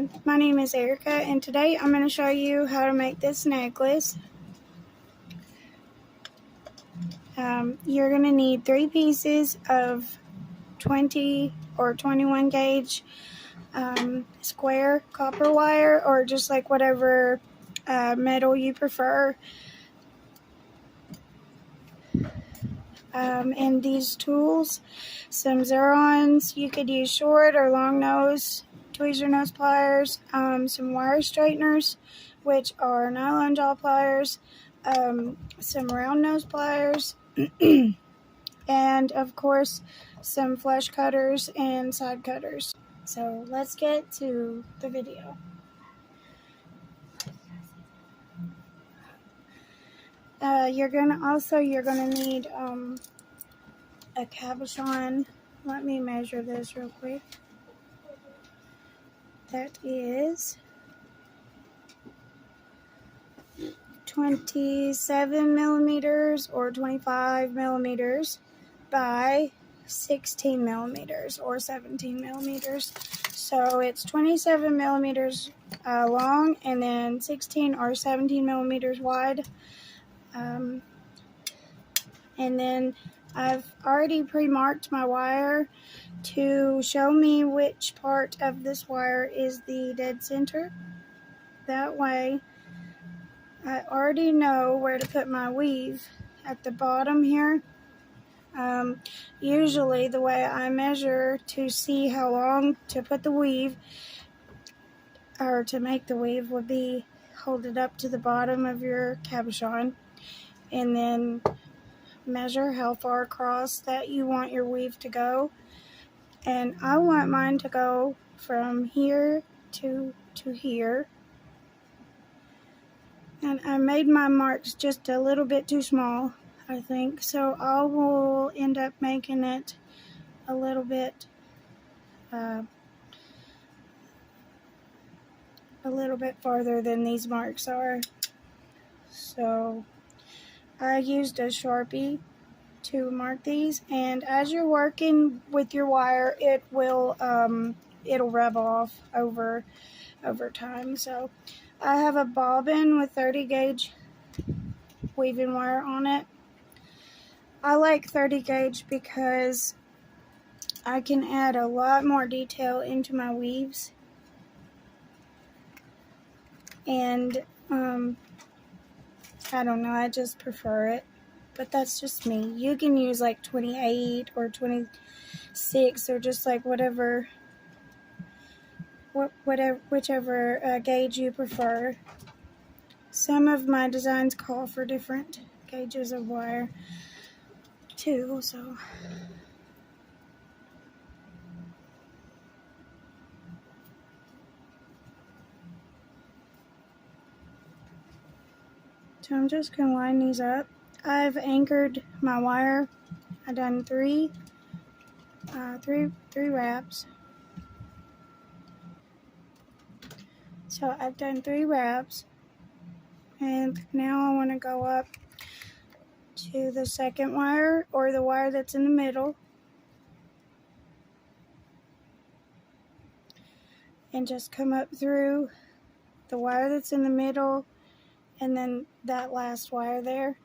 everyone, my name is Erica and today I'm going to show you how to make this necklace. You're going to need 3 pieces of 20 or 21 gauge square copper wire, or just like whatever metal you prefer. And these tools, some Zerons, you could use short or long nose tweezer nose pliers, some wire straighteners, which are nylon jaw pliers, some round nose pliers, and of course some flush cutters and side cutters. So let's get to the video. You're gonna need a cabochon. Let me measure this real quick. That is 27 millimeters or 25 millimeters by 16 millimeters or 17 millimeters. So it's 27 millimeters long and then 16 or 17 millimeters wide. And then I've already pre-marked my wire to show me which part of this wire is the dead center. That way I already know where to put my weave at the bottom here. Usually the way I measure to see how long to put the weave, or to make the weave, would be hold it up to the bottom of your cabochon and then measure how far across that you want your weave to go. And I want mine to go from here to here. And I made my marks just a little bit too small, I think. So I will end up making it a little bit farther than these marks are. So I used a Sharpie to mark these, and as you're working with your wire, it will it'll rub off over time. So I have a bobbin with 30 gauge weaving wire on it. I like 30 gauge because I can add a lot more detail into my weaves, and I don't know, I just prefer it. But that's just me. You can use like 28 or 26 or just like whichever gauge you prefer. Some of my designs call for different gauges of wire too, so I'm just going to line these up. I've anchored my wire. I've done three wraps. So I've done 3 wraps, and now I want to go up to the second wire, or the wire that's in the middle, and just come up through the wire that's in the middle and then that last wire there.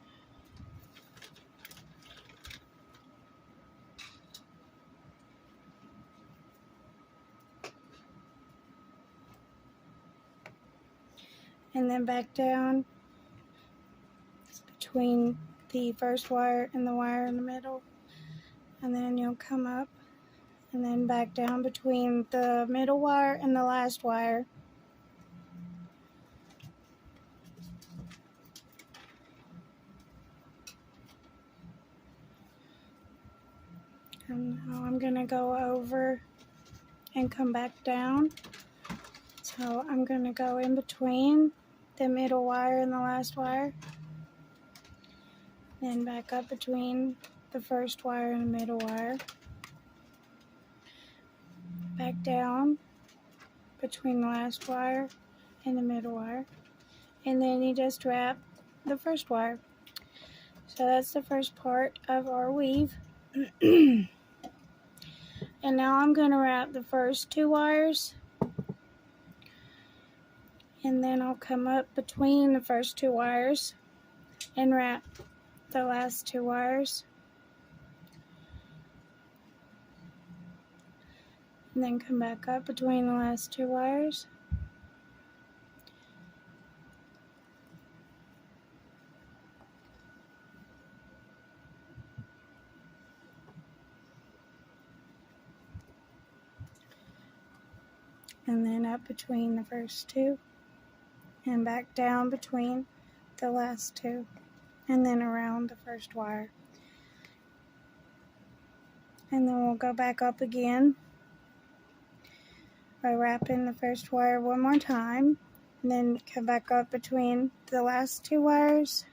And then back down between the first wire and the wire in the middle. And then you'll come up and then back down between the middle wire and the last wire. And now I'm going to go over and come back down. So I'm going to go in between the middle wire and the last wire. Then back up between the first wire and the middle wire. Back down between the last wire and the middle wire. And then you just wrap the first wire. So that's the first part of our weave. And now I'm going to wrap the first 2 wires And then I'll come up between the first two wires and wrap the last two wires. And then come back up between the last two wires. And then up between the first two. And back down between the last two. And then around the first wire. And then we'll go back up again by wrapping the first wire one more time, and then come back up between the last two wires,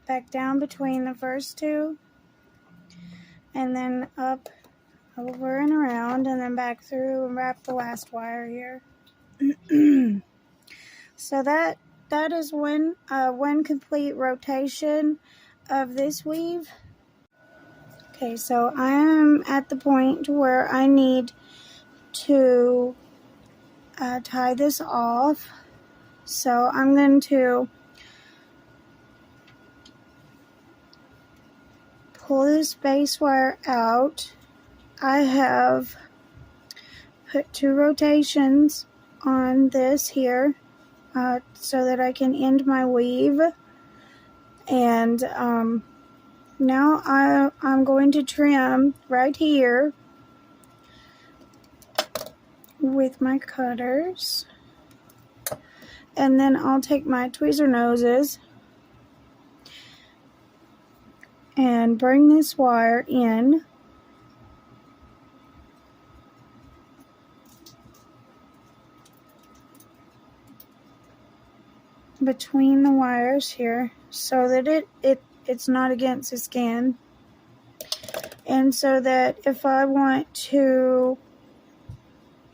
back down between the first two, and then up, over and around, and then back through and wrap the last wire here. So that is one complete rotation of this weave. Okay, so I am at the point where I need to tie this off. So I'm going to pull this base wire out. I have put 2 rotations on this here so that I can end my weave. And now I'm going to trim right here with my cutters, and then I'll take my tweezer noses and bring this wire in between the wires here so that it's not against the skin, and so that if I want to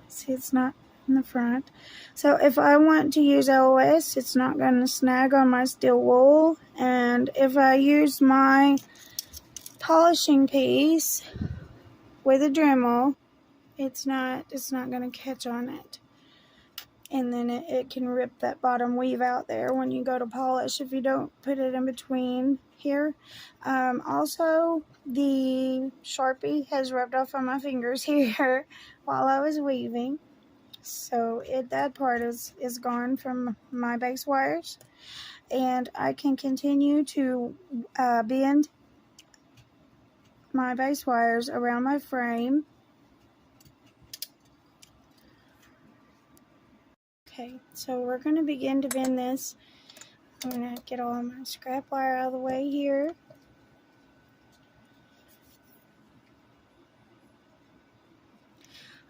see, it's not in the front. So if I want to use LOS, it's not going to snag on my steel wool. And if I use my polishing piece with a Dremel, it's not going to catch on it. And then it can rip that bottom weave out there when you go to polish if you don't put it in between here. Also, the Sharpie has rubbed off on my fingers here while I was weaving. So that part is gone from my base wires. And I can continue to bend my base wires around my frame. Okay, so we're going to begin to bend this. I'm going to get all of my scrap wire out of the way here.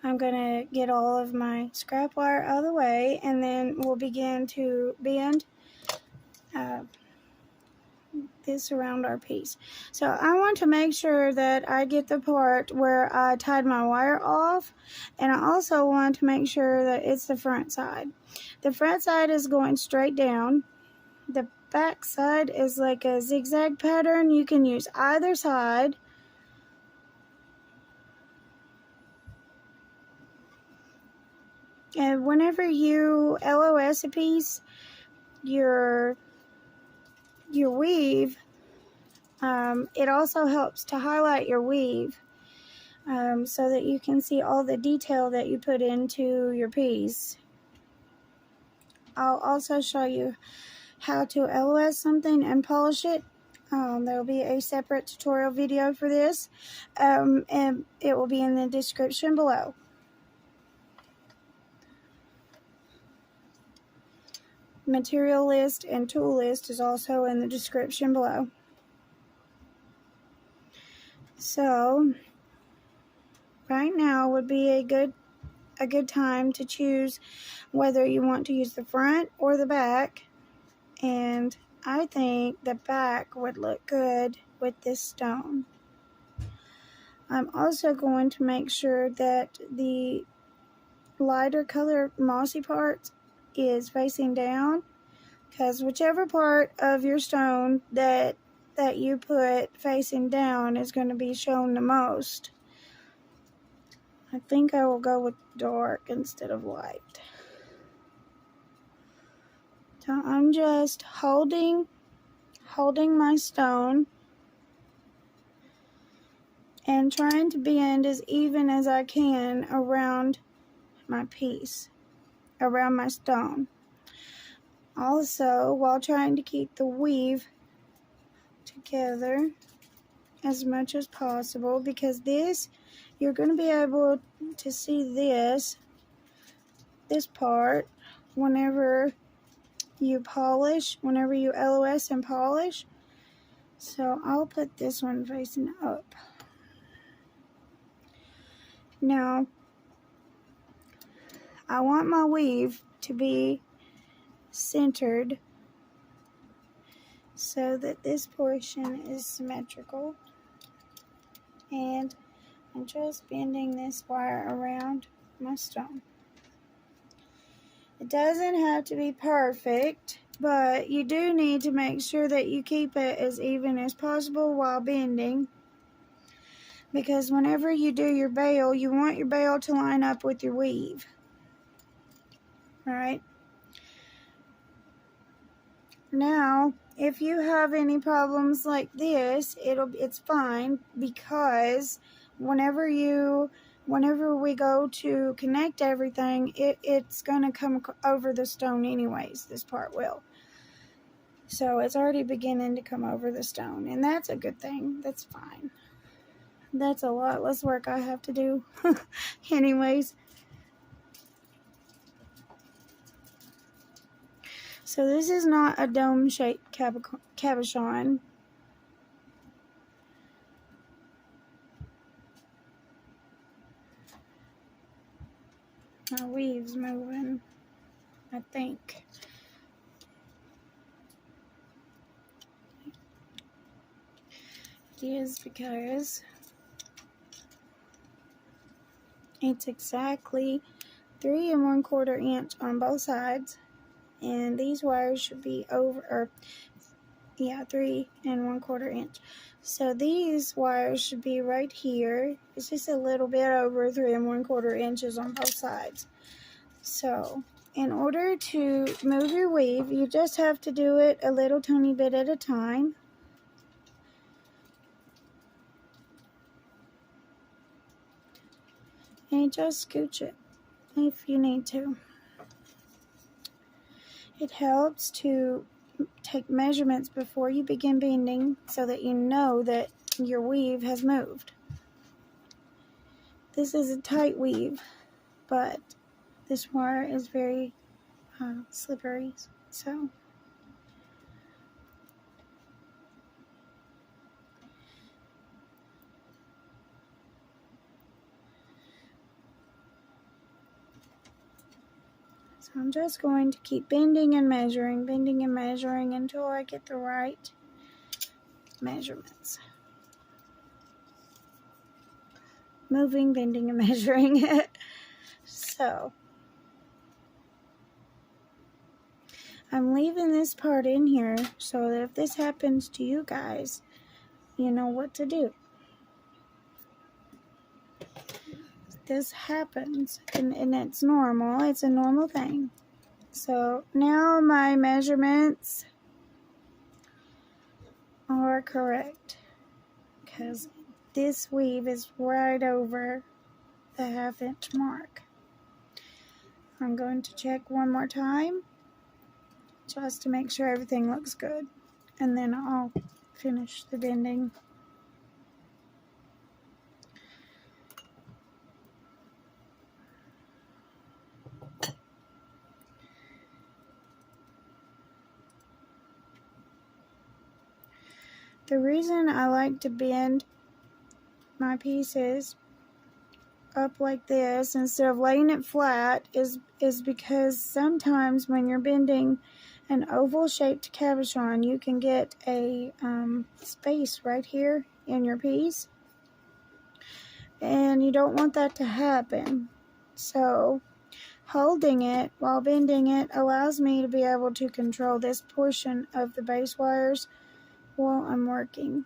I'm going to get all of my scrap wire out of the way, and then we'll begin to bend this around our piece. So I want to make sure that I get the part where I tied my wire off, and I also want to make sure that it's the front side. The front side is going straight down. The back side is like a zigzag pattern. You can use either side. And whenever you LOS a piece, your weave, it also helps to highlight your weave so that you can see all the detail that you put into your piece. I'll also show you how to LOS something and polish it. There will be a separate tutorial video for this, and it will be in the description below. Material list and tool list is also in the description below. So right now would be a good time to choose whether you want to use the front or the back, and I think the back would look good with this stone. I'm also going to make sure that the lighter color mossy part is facing down, because whichever part of your stone that you put facing down is going to be shown the most. I think I will go with dark instead of light. So I'm just holding my stone and trying to bend as even as I can around my piece, around my stone. Also, while trying to keep the weave together as much as possible, because this, you're going to be able to see this part whenever you polish, whenever you LOS and polish. So I'll put this one facing up. Now, I want my weave to be centered so that this portion is symmetrical, and I'm just bending this wire around my stone. It doesn't have to be perfect, but you do need to make sure that you keep it as even as possible while bending, because whenever you do your bail, you want your bail to line up with your weave. Right? Now, if you have any problems like this, it's fine, because whenever we go to connect everything, it's going to come over the stone anyways. This part will. So it's already beginning to come over the stone, and that's a good thing. That's fine. That's a lot less work I have to do anyways. So this is not a dome-shaped cabochon. My weave's moving, I think. It is, because it's exactly 3 1/4 inch on both sides. And these wires should be 3 1/4 inch. So these wires should be right here. It's just a little bit over 3 1/4 inches on both sides. So in order to move your weave, you just have to do it a little tiny bit at a time. And just scooch it if you need to. It helps to take measurements before you begin bending so that you know that your weave has moved. This is a tight weave, but this wire is very slippery, so I'm just going to keep bending and measuring until I get the right measurements. Moving, bending, and measuring. So I'm leaving this part in here so that if this happens to you guys, you know what to do. This happens, and it's normal. It's a normal thing. So now my measurements are correct, because this weave is right over the 1/2 inch mark. I'm going to check one more time just to make sure everything looks good, and then I'll finish the bending. The reason I like to bend my pieces up like this instead of laying it flat is because sometimes when you're bending an oval shaped cabochon, you can get a space right here in your piece, and you don't want that to happen. So holding it while bending it allows me to be able to control this portion of the base wires while I'm working.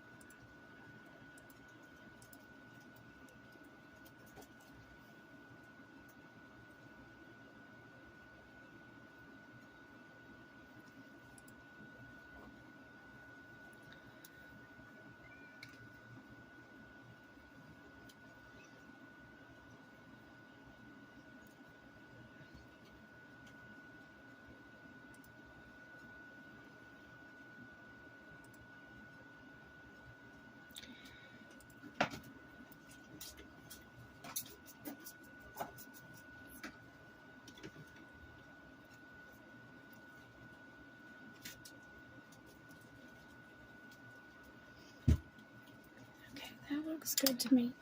looks good to me.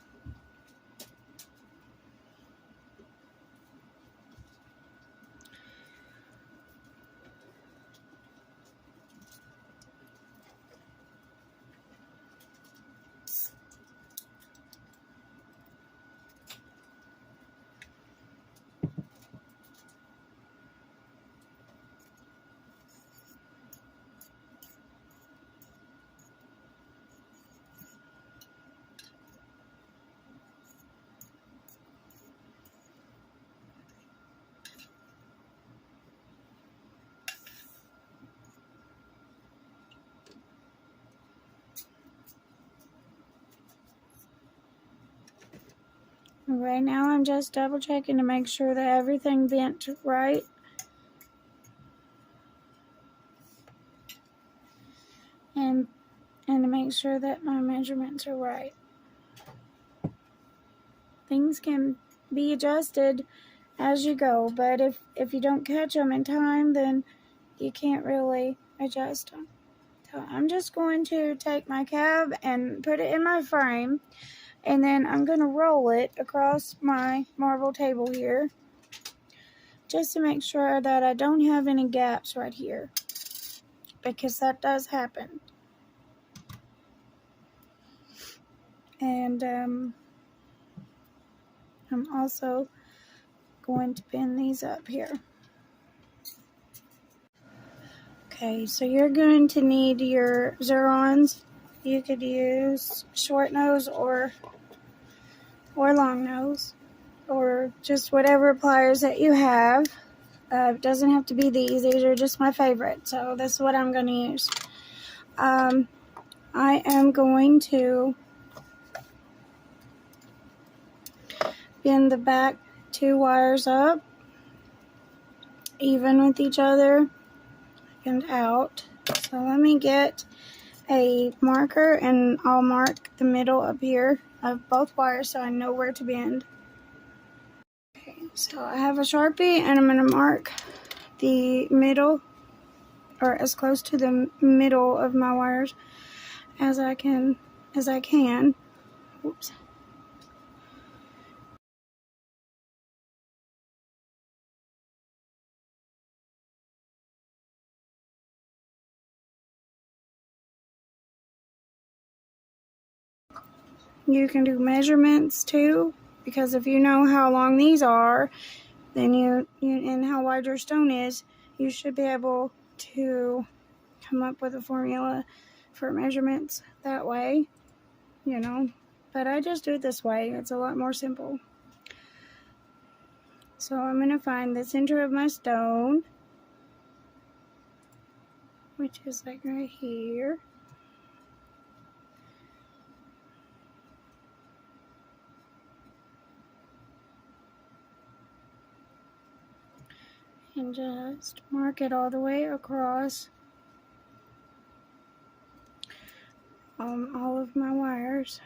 Right now I'm just double checking to make sure that everything bent right. And to make sure that my measurements are right. Things can be adjusted as you go, but if you don't catch them in time, then you can't really adjust them. So I'm just going to take my cab and put it in my frame, and then I'm going to roll it across my marble table here, just to make sure that I don't have any gaps right here, because that does happen. And I'm also going to pin these up here. Okay, so you're going to need your Zerons. You could use short nose or long nose, or just whatever pliers that you have. It doesn't have to be these. These are just my favorite, so this is what I'm going to use. I am going to bend the back 2 wires up, even with each other, and out. So let me get a marker, and I'll mark the middle up here of both wires so I know where to bend. Okay, so I have a Sharpie, and I'm going to mark the middle, or as close to the middle of my wires as I can. Oops. You can do measurements too, because if you know how long these are, then you and how wide your stone is, you should be able to come up with a formula for measurements that way, you know. But I just do it this way. It's a lot more simple. So I'm going to find the center of my stone, which is like right here. And just mark it all the way across all of my wires.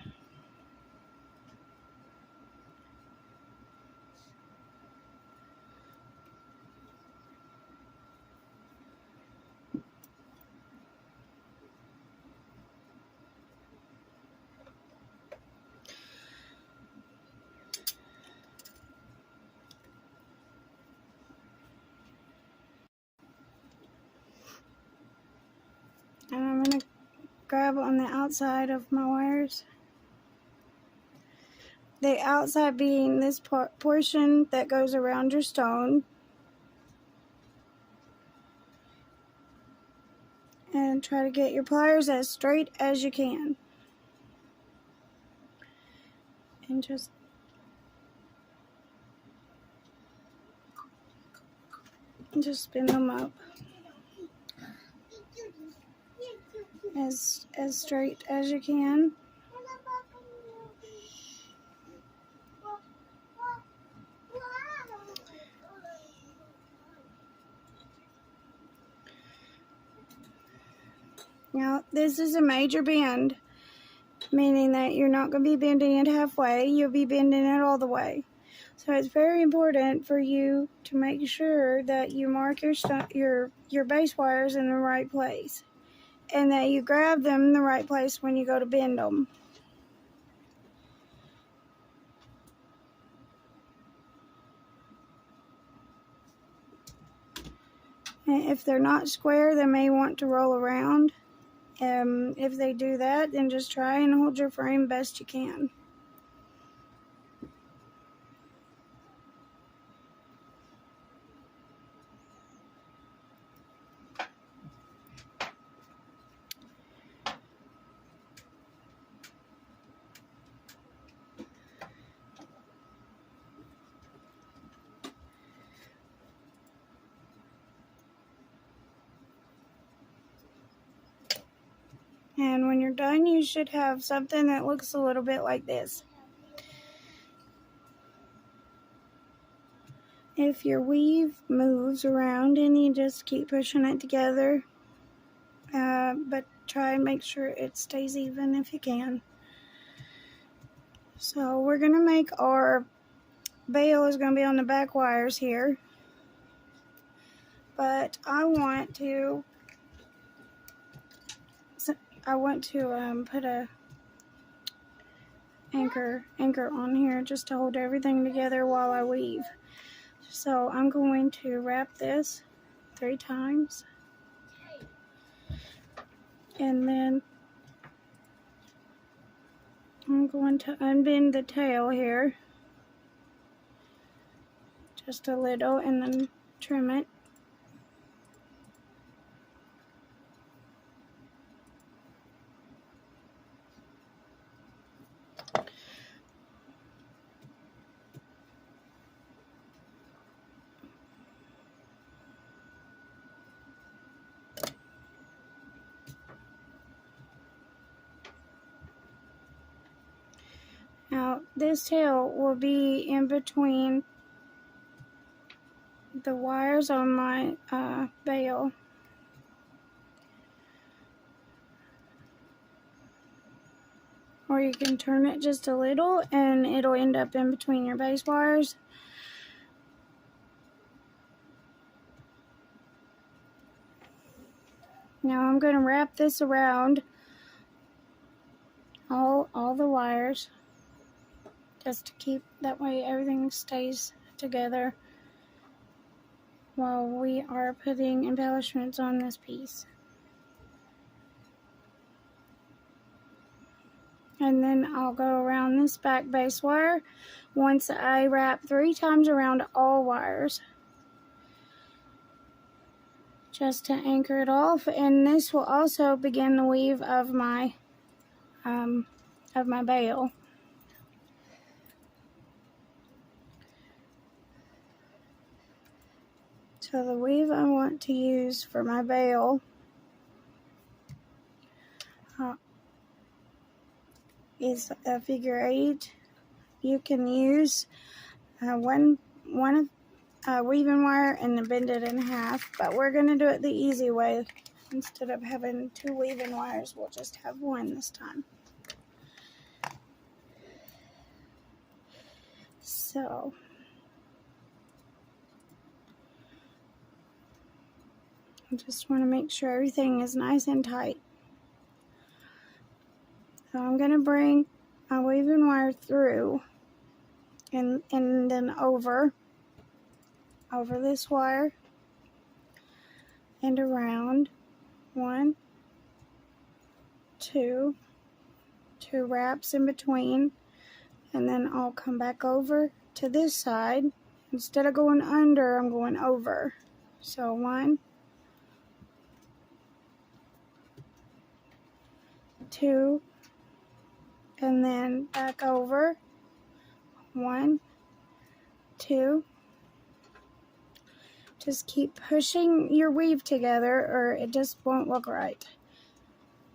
And I'm going to grab on the outside of my wires. The outside being this portion that goes around your stone. And try to get your pliers as straight as you can. And just spin them up as straight as you can. Now, this is a major bend, meaning that you're not going to be bending it halfway, you'll be bending it all the way. So it's very important for you to make sure that you mark your base wires in the right place, and that you grab them in the right place when you go to bend them. And if they're not square, they may want to roll around. If they do that, then just try and hold your frame best you can. And when you're done, you should have something that looks a little bit like this. If your weave moves around, and you just keep pushing it together, but try and make sure it stays even if you can. So we're going to make our bail is going to be on the back wires here, but I want to put a anchor on here just to hold everything together while I weave. So I'm going to wrap this 3 times, and then I'm going to unbend the tail here just a little and then trim it. Now this tail will be in between the wires on my bail. Or you can turn it just a little and it'll end up in between your base wires. Now I'm going to wrap this around all the wires, just to keep, that way everything stays together while we are putting embellishments on this piece. And then I'll go around this back base wire once I wrap 3 times around all wires, just to anchor it off. And this will also begin the weave of my bail. So the weave I want to use for my bail is a figure 8. You can use one weaving wire and then bend it in half, but we're going to do it the easy way. Instead of having 2 weaving wires, we'll just have 1 this time. So I just want to make sure everything is nice and tight. So I'm going to bring my weaving wire through and then over this wire and around. 1, 2 wraps in between, and then I'll come back over to this side. Instead of going under, I'm going over. So 1, 2, and then back over. 1, 2. Just keep pushing your weave together or it just won't look right.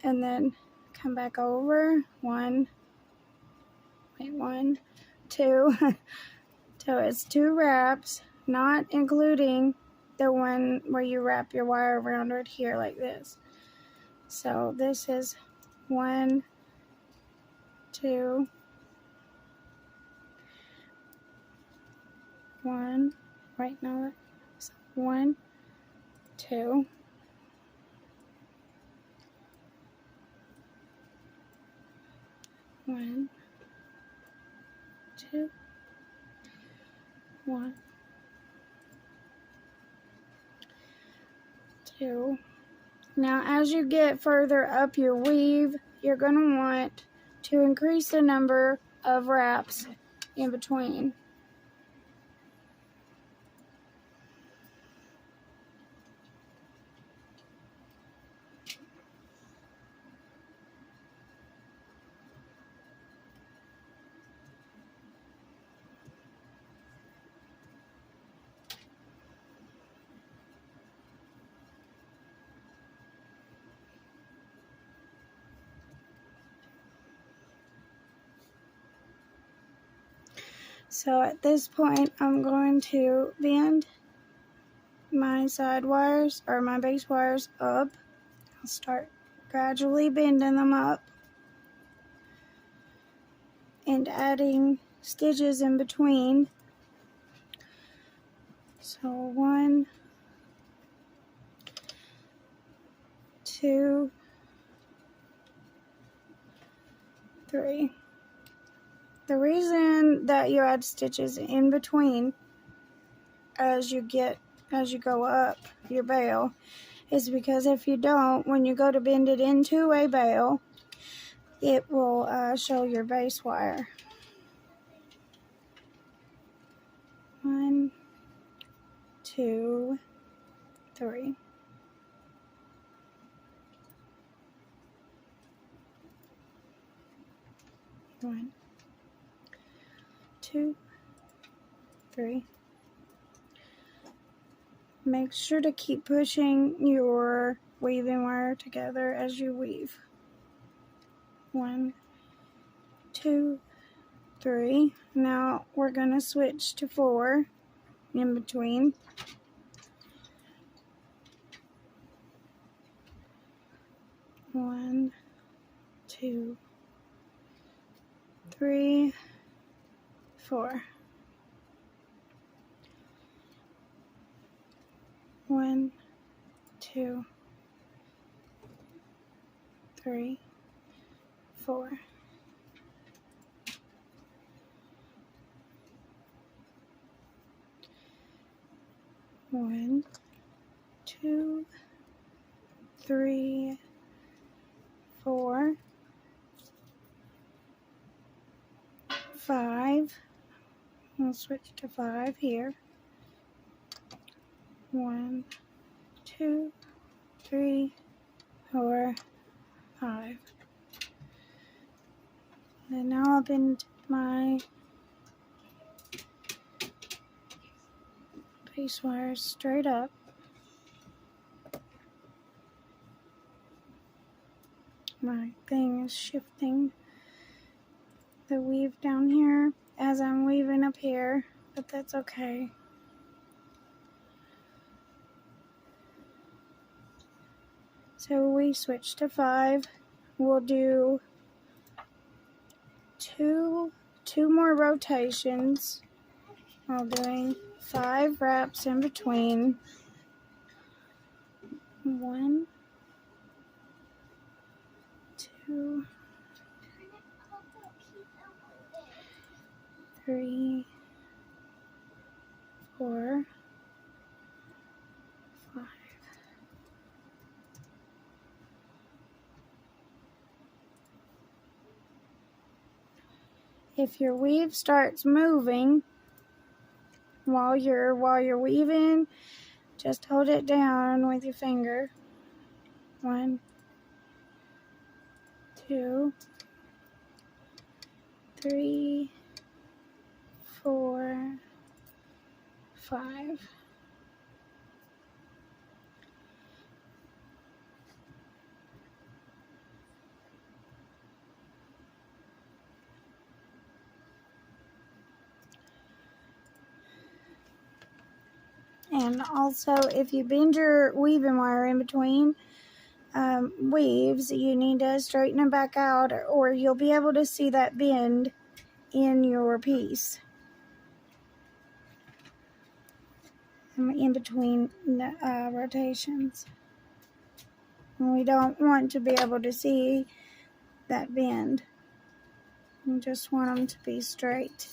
And then come back over. 1, 2. So it's 2 wraps, not including the one where you wrap your wire around right here like this. So this is 1, 2, 1, right now, 1, 2, 1, 2, 1, 2. Now as you get further up your weave, you're going to want to increase the number of wraps in between. So at this point, I'm going to bend my side wires or my base wires up. I'll start gradually bending them up and adding stitches in between. So 1, 2, 3. The reason that you add stitches in between as you go up your bail is because if you don't, when you go to bend it into a bail, it will show your base wire. 1, 2, 3. 1, 2, 3. Make sure to keep pushing your weaving wire together as you weave. 1, 2, 3. Now we're going to switch to 4 in between. 1, 2, 3, 4. 1, 2, 3, 4. 1, 2, 3, 4, 5. We'll switch to 5 here. 1, 2, 3, 4, 5. And now I'll bend my base wire straight up. My thing is shifting the weave down here as I'm weaving up here, but that's okay. So we switch to 5. We'll do two more rotations while doing 5 wraps in between. 1, 2, 3, 4, 5. If your weave starts moving while you're weaving, just hold it down with your finger. 1, 2, 3, 4, 5. And also, if you bend your weaving wire in between weaves, you need to straighten them back out, or you'll be able to see that bend in your piece. In between rotations. And we don't want to be able to see that bend. We just want them to be straight.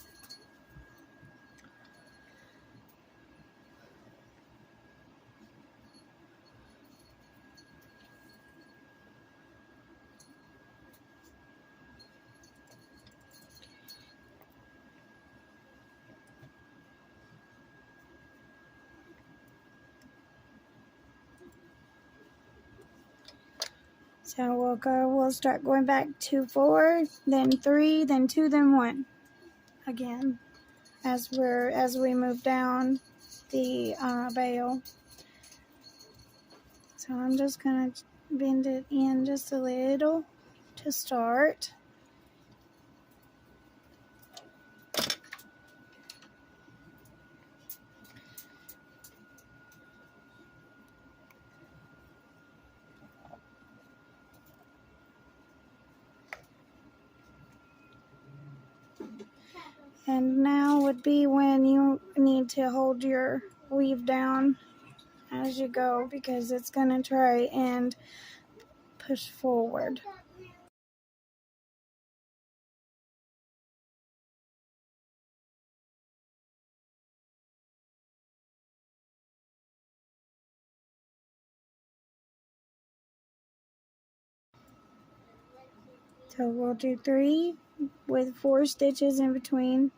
So we'll start going back to 4, then 3, then 2, then 1 again as we move down the bail. So I'm just gonna bend it in just a little to start. And now would be when you need to hold your weave down as you go, because it's going to try and push forward. So we'll do 3 with 4 stitches in between.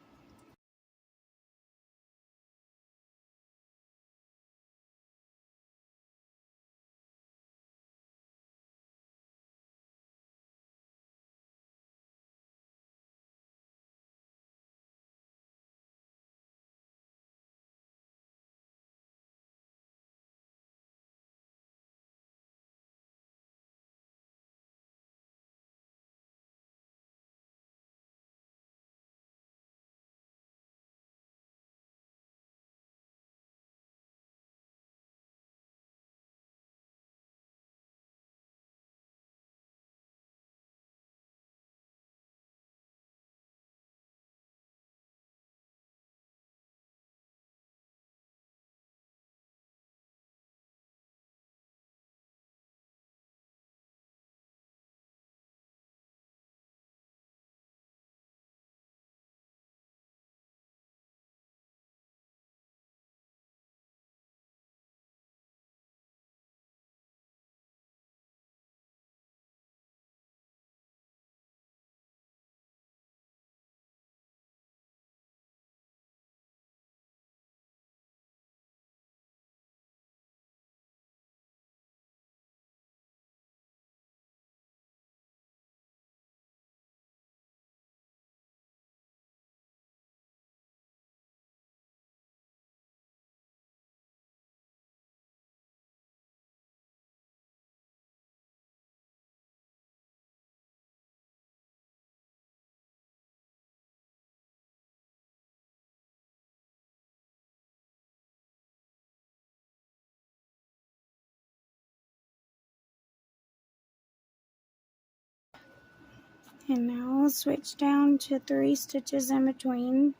And now I'll switch down to 3 stitches in between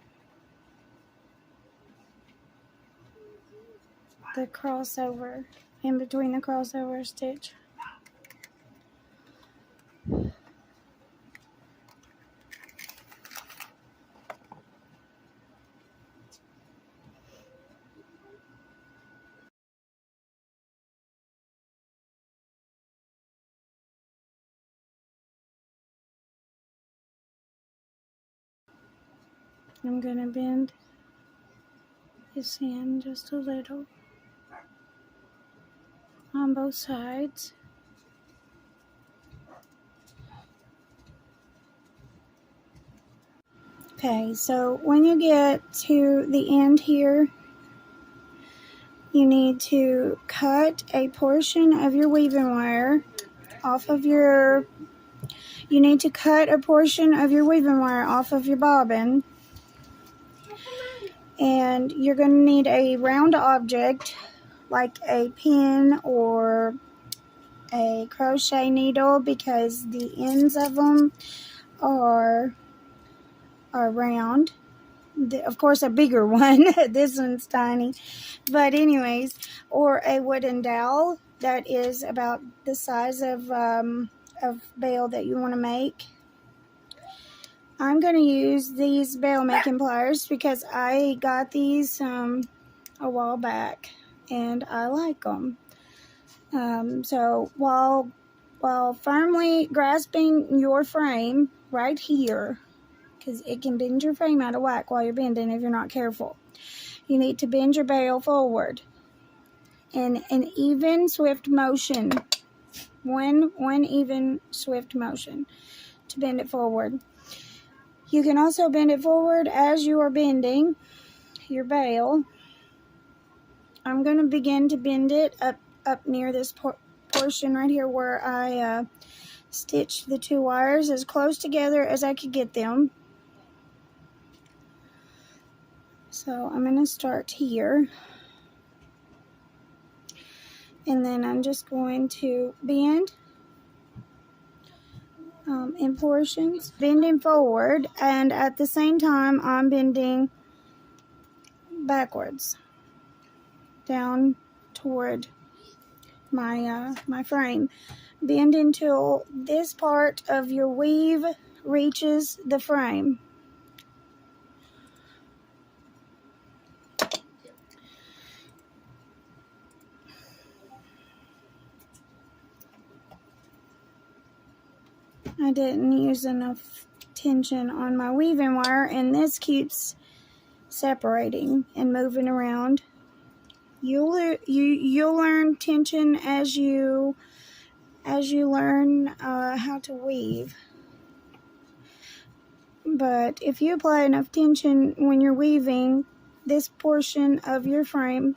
the crossover, in between the crossover stitch. I'm going to bend this in just a little on both sides. Okay, so when you get to the end here, you need to cut a portion of your weaving wire off of your, bobbin, and you're going to need a round object like a pin or a crochet needle, because the ends of them are round. Of course, a bigger one. This one's tiny, but anyways, or a wooden dowel that is about the size of bail that you want to make. I'm going to use these bail making pliers because I got these a while back and I like them. So while firmly grasping your frame right here, because it can bend your frame out of whack while you're bending if you're not careful, you need to bend your bail forward in an even, swift motion. one even swift motion to bend it forward. You can also bend it forward as you are bending your bail. I'm going to begin to bend it up near this portion right here where I stitched the two wires as close together as I could get them. So I'm going to start here. And then I'm just going to bend in portions, bending forward, and at the same time I'm bending backwards down toward my frame. Bend until this part of your weave reaches the frame. I didn't use enough tension on my weaving wire, and this keeps separating and moving around. You'll learn tension as you learn how to weave. But if you apply enough tension when you're weaving this portion of your frame,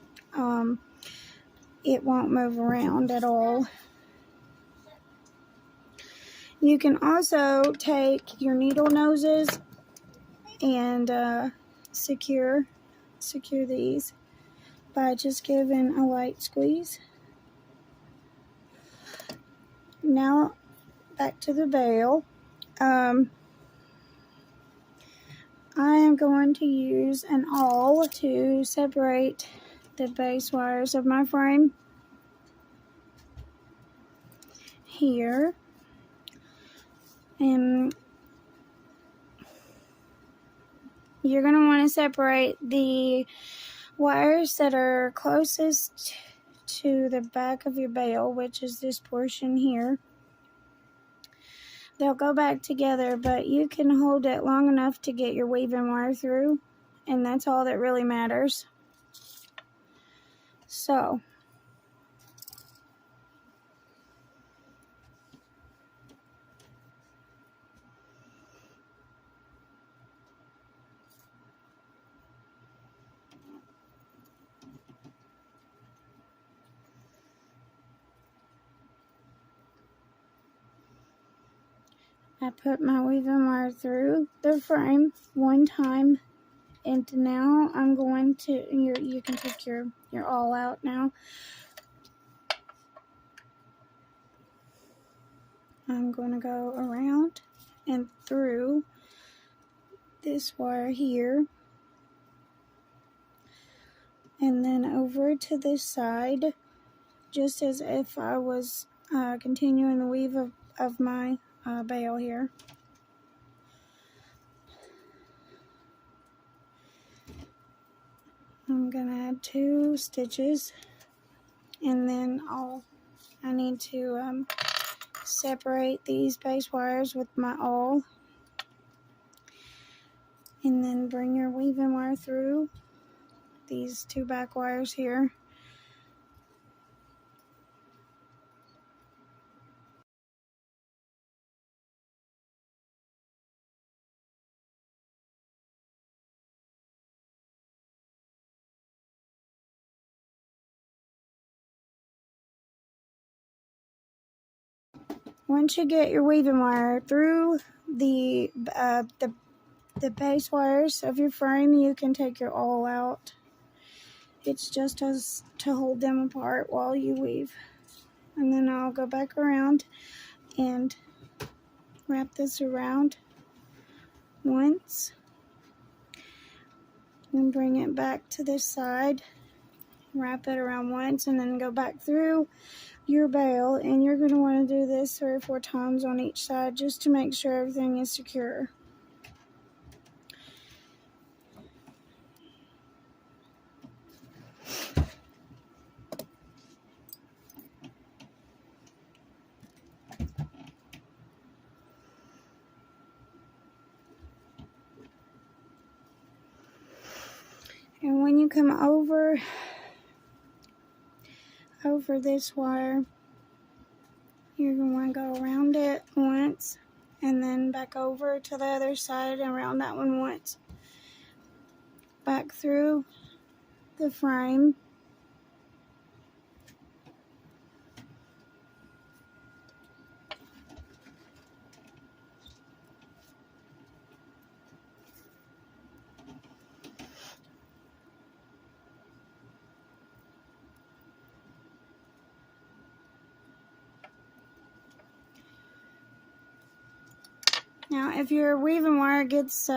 it won't move around at all. You can also take your needle noses and secure these by just giving a light squeeze. Now back to the bail. I am going to use an awl to separate the base wires of my frame here. And you're going to want to separate the wires that are closest to the back of your bail, which is this portion here. They'll go back together, but you can hold it long enough to get your weaving wire through, and that's all that really matters. So, I put my weaving wire through the frame one time, and now I'm going to, you can take your awl out now. I'm going to go around and through this wire here, and then over to this side, just as if I was continuing the weave of my bail here. I'm gonna add 2 stitches, and then I need to separate these base wires with my awl, and then bring your weaving wire through these 2 back wires here. Once you get your weaving wire through the base wires of your frame, you can take your awl out. It's just as to hold them apart while you weave. And then I'll go back around and wrap this around once, and bring it back to this side, wrap it around once, and then go back through your bail. And you're going to want to do this 3 or 4 times on each side just to make sure everything is secure. And when you come over this wire, you're going to want to go around it once and then back over to the other side and around that one once. Back through the frame. Now, if your weaving wire gets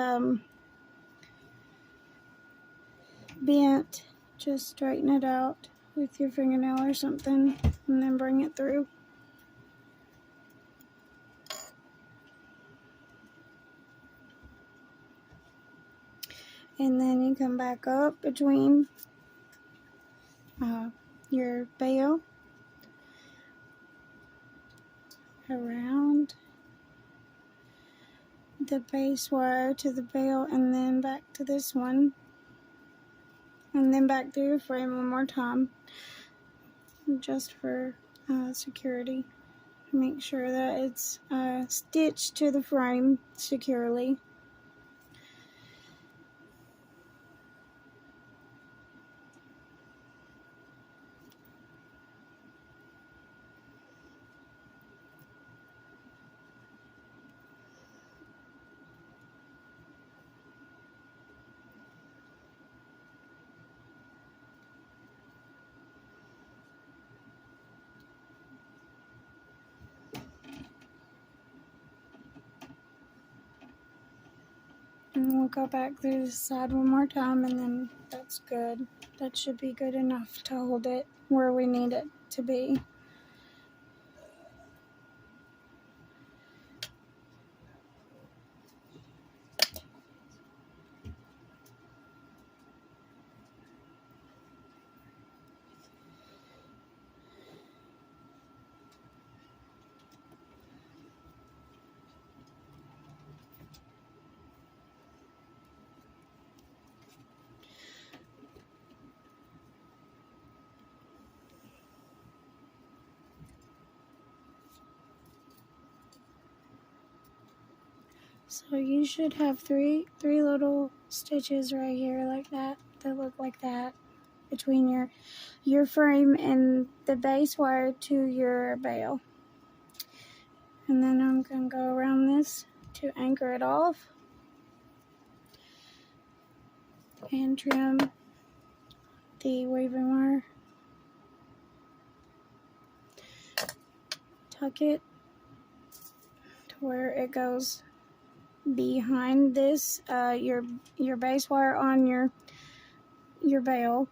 bent, just straighten it out with your fingernail or something and then bring it through. And then you come back up between your bail, around the base wire to the bail, and then back to this one, and then back through your frame one more time, just for security. Make sure that it's stitched to the frame securely. And we'll go back through the side one more time, and then that's good. That should be good enough to hold it where we need it to be. So you should have three little stitches right here like that look like that between your frame and the base wire to your bail. And then I'm going to go around this to anchor it off and trim the weaving wire. Tuck it to where it goes behind this, your base wire on your bail.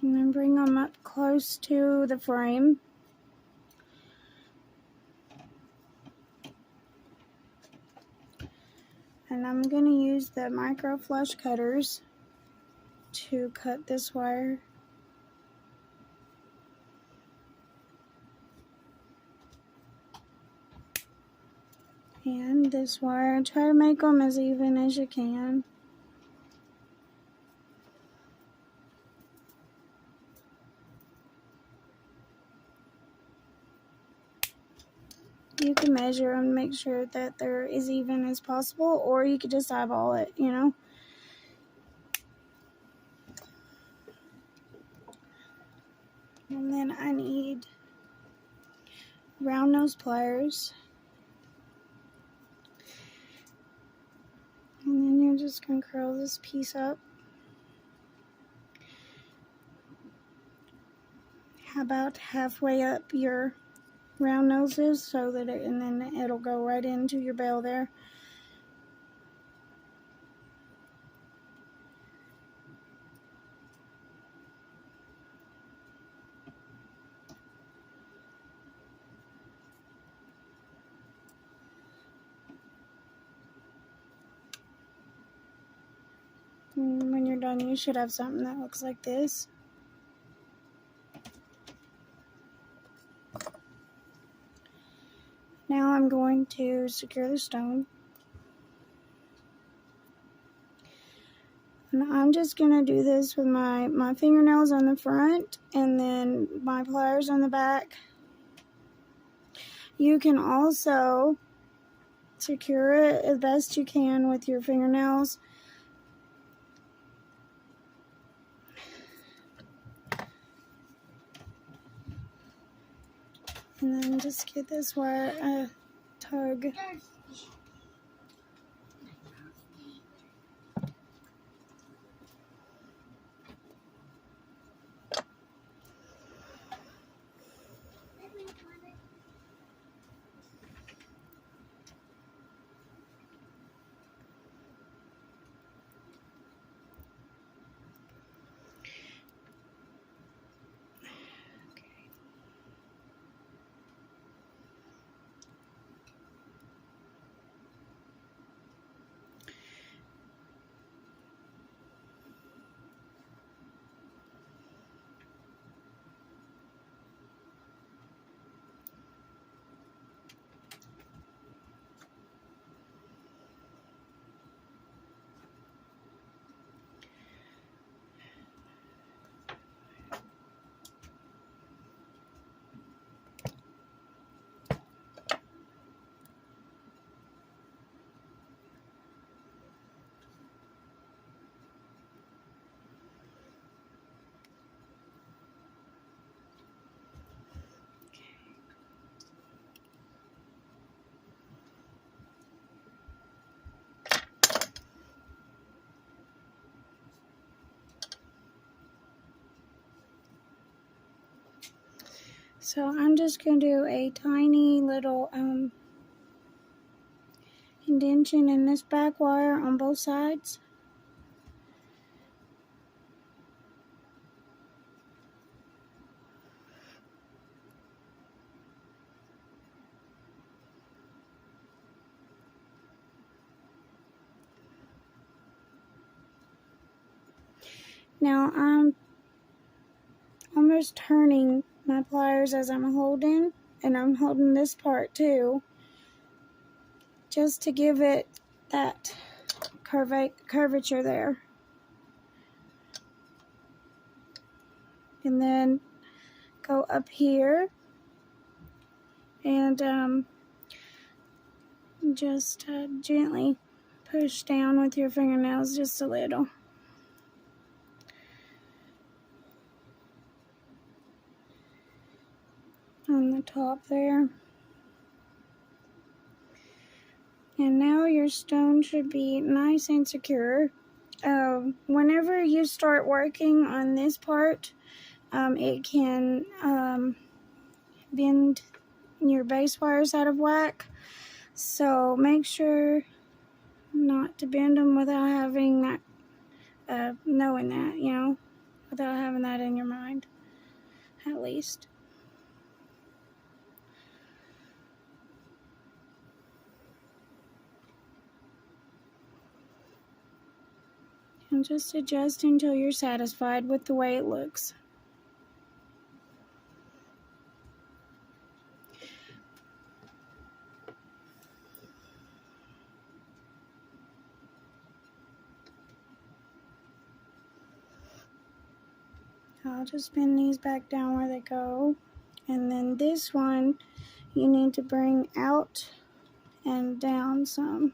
And then bring them up close to the frame. And I'm going to use the micro flush cutters to cut this wire. And this wire, try to make them as even as you can. You can measure and make sure that they're as even as possible, or you could just eyeball it, you know. And then I need round nose pliers. And then you're just going to curl this piece up about halfway up your round noses, so that and then it'll go right into your bail there. And when you're done, you should have something that looks like this. Now I'm going to secure the stone. And And I'm just going to do this with my fingernails on the front and then my pliers on the back. You can also secure it as best you can with your fingernails. And then just get this wire a tug. So I'm just going to do a tiny little indentation in this back wire on both sides. Now I'm almost turning my pliers as I'm holding, and I'm holding this part too, just to give it that curvature there. And then go up here and just gently push down with your fingernails just a little. On the top there. And now your stone should be nice and secure. Whenever you start working on this part, it can bend your base wires out of whack. So make sure not to bend them without having that, knowing that, you know, without having that in your mind, at least. And just adjust until you're satisfied with the way it looks. I'll just bend these back down where they go. And then this one, you need to bring out and down some.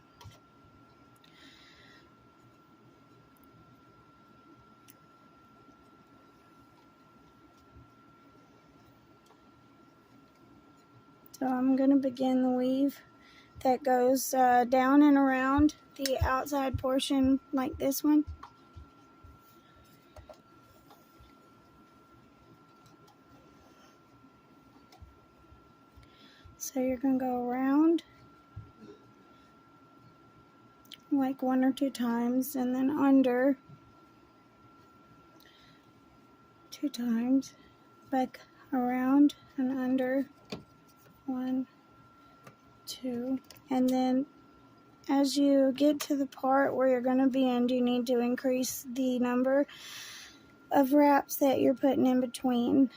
So I'm going to begin the weave that goes down and around the outside portion like this one. So you're going to go around like 1 or 2 times and then under 2 times, back around and under 1, 2, and then as you get to the part where you're going to bend, you need to increase the number of wraps that you're putting in between.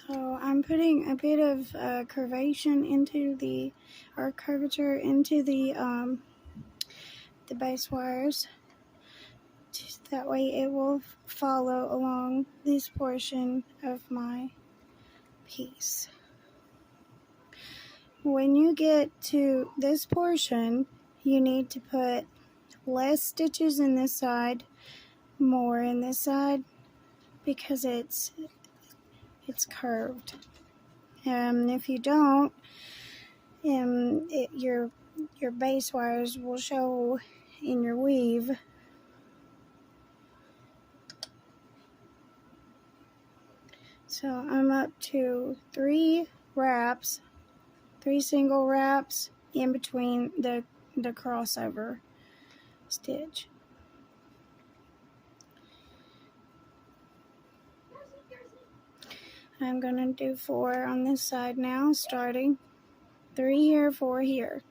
So I'm putting a bit of curvature into the base wires. That way it will follow along this portion of my piece. When you get to this portion, you need to put less stitches in this side, more in this side, because it's curved. If you don't, your base wires will show in your weave. So I'm up to 3 single wraps in between the crossover stitch. I'm going to do 4 on this side now, starting 3 here, 4 here.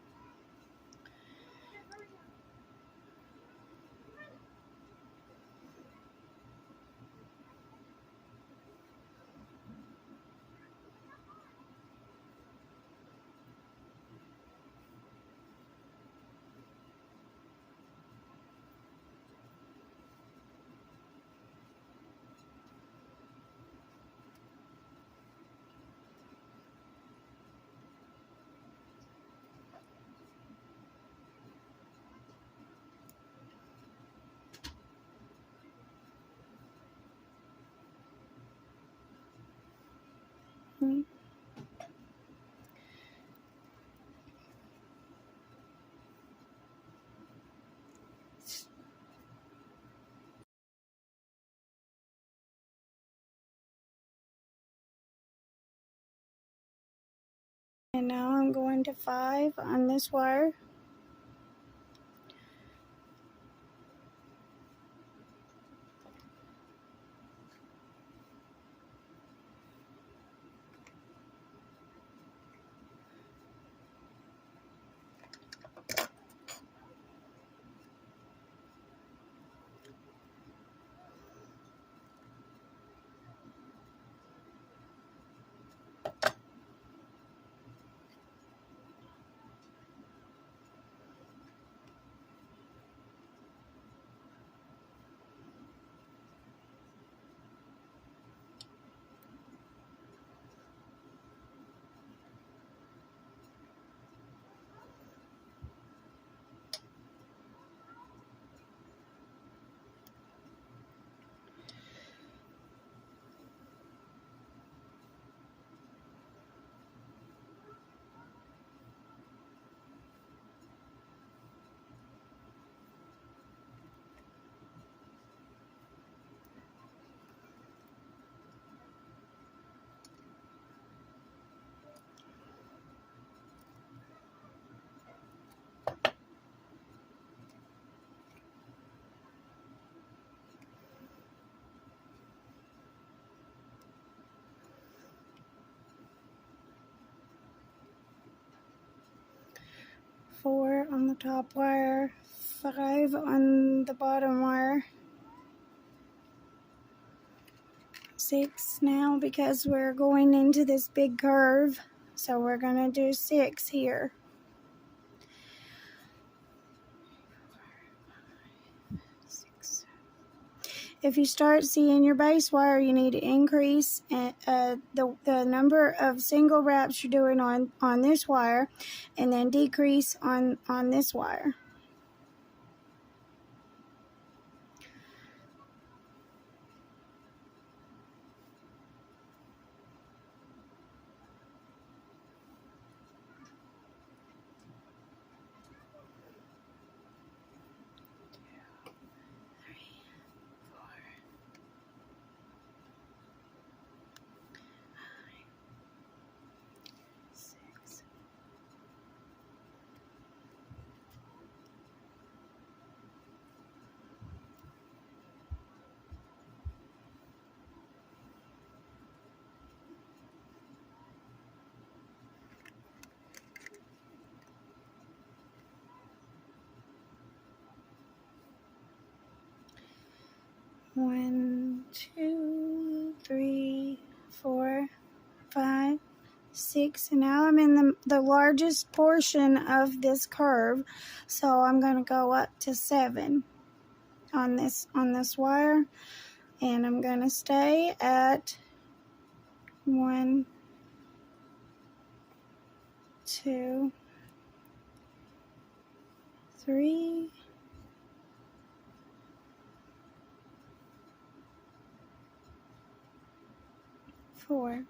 And now I'm going to 5 on this wire. Four on the top wire, 5 on the bottom wire, 6 now because we're going into this big curve, so we're going to do 6 here. If you start seeing your base wire, you need to increase the number of single wraps you're doing on this wire, and then decrease on this wire. One, two, three, 4. 6, and now I'm in the largest portion of this curve, so I'm going to go up to 7 on this wire, and I'm going to stay at 1, 2, 3, 4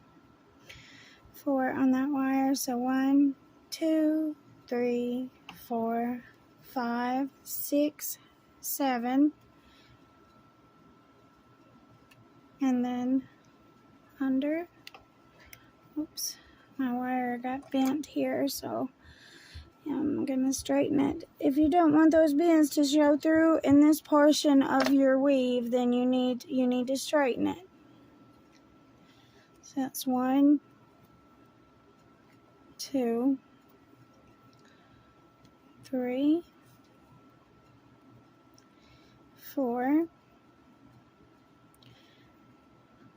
on that wire. So 1, 2, 3, 4, 5, 6, 7, and then under. Oops, my wire got bent here, so I'm gonna straighten it. If you don't want those bends to show through in this portion of your weave, then you need to straighten it. So that's 1, 2, 3, 4,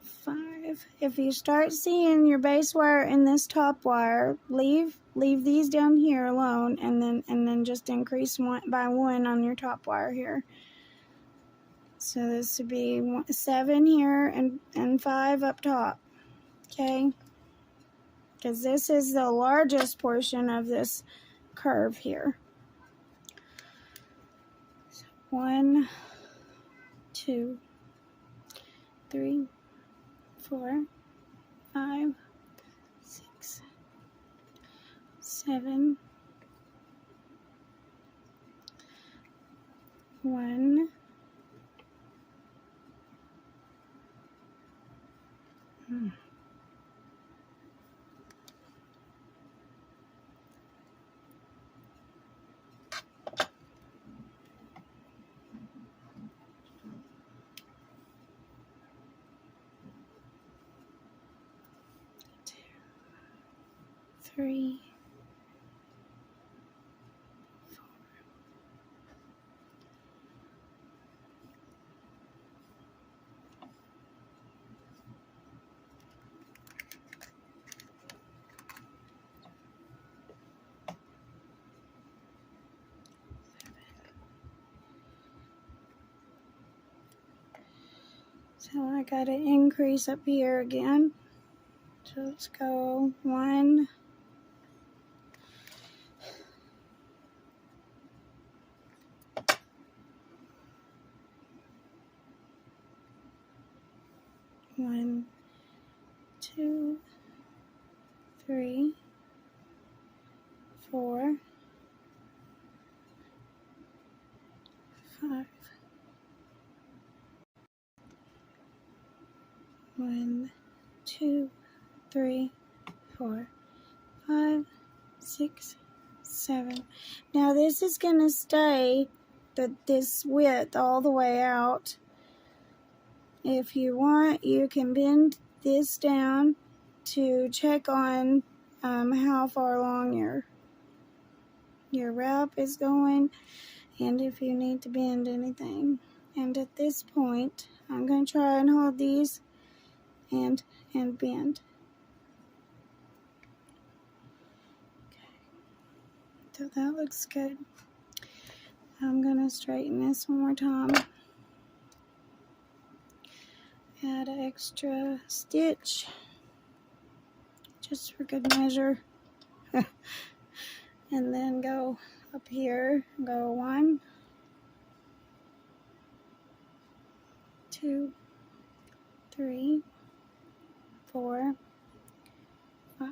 5. If you start seeing your base wire in this top wire, leave these down here alone, and then just increase 1 by 1 on your top wire here. So this would be 7 here and 5 up top. Okay, because this is the largest portion of this curve here. So 1, 2, 3, 4, 5, 6, 7, 1, 2, 3, 4. So I got to increase up here again. So let's go 1, 1, 2, 3, 4, 5. 1, 2, 3, 4, 5, 6, 7. Now this is going to stay this width all the way out. If you want, you can bend this down to check on how far along your wrap is going, and if you need to bend anything. And at this point, I'm going to try and hold these and bend. Okay, so that looks good. I'm going to straighten this one more time. Add an extra stitch, just for good measure. And then go up here, go 1, 2, 3, 4, 5.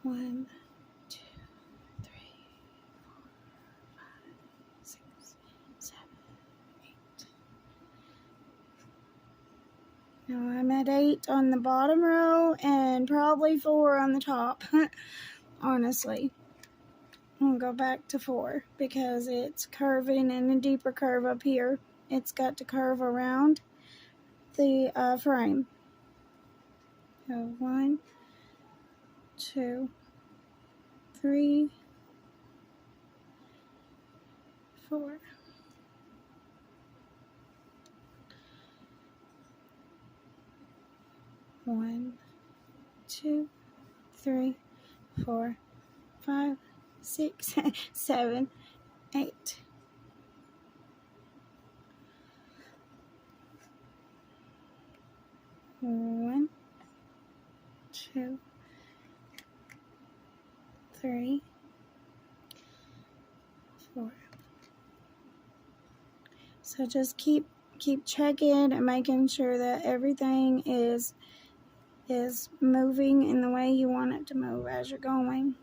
1, 2, 3, 4, 5, 6, 7, 8. Now I'm at 8 on the bottom row and probably 4 on the top. Honestly, I'll go back to 4 because it's curving and a deeper curve up here. It's got to curve around the frame. So 1, 2, 3, 4, 1, 2, 3, 4, 5, 6, 7, 8. One, 2, 3, 4. So just keep checking and making sure that everything is moving in the way you want it to move as you're going.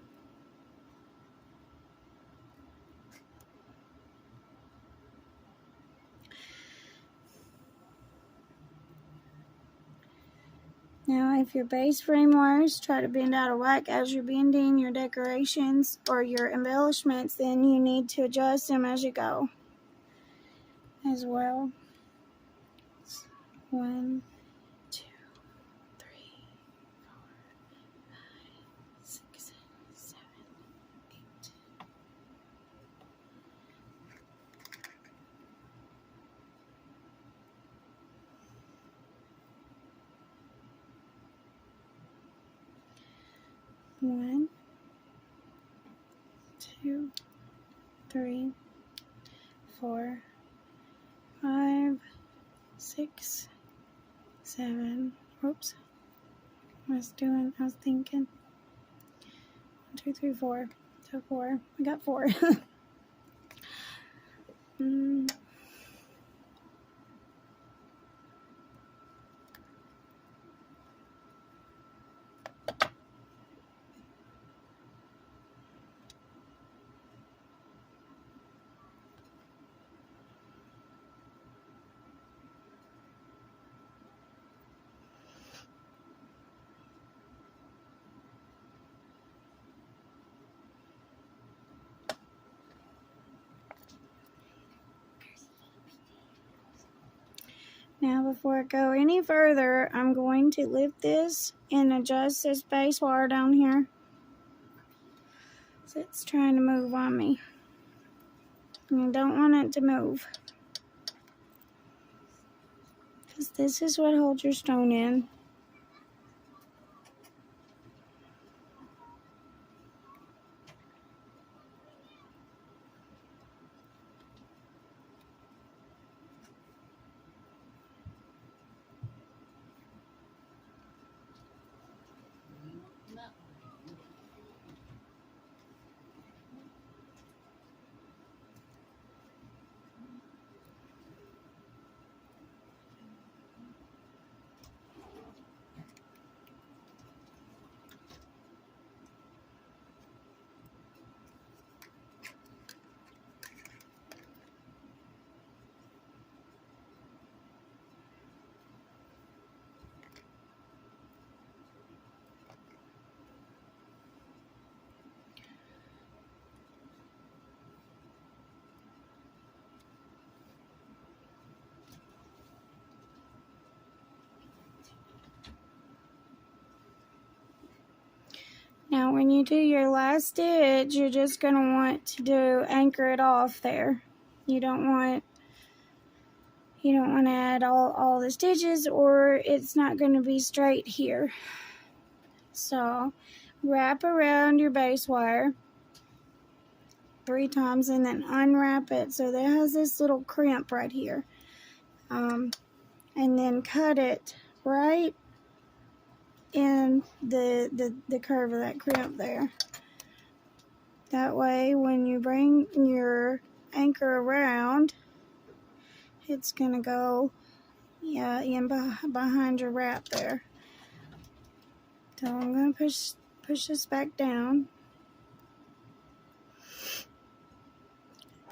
Now, if your base frame wires try to bend out of whack as you're bending your decorations or your embellishments, then you need to adjust them as you go as well. 1, 2, 3, 4, 5, 6, 7, 8. One, 2, 3, 4, 5, 6, 7. Oops. I was thinking. 1, 2, 3, 4. So 4. I got 4. Now, before I go any further, I'm going to lift this and adjust this base wire down here. So it's trying to move on me. And I don't want it to move, because this is what holds your stone in. Now, when you do your last stitch, you're just going to want to anchor it off there. You don't want to add all the stitches, or it's not going to be straight here. So, wrap around your base wire 3 times and then unwrap it so that it has this little crimp right here. And then cut it right in the curve of that crimp there. That way, when you bring your anchor around, it's gonna go in behind your wrap there. So I'm gonna push this back down.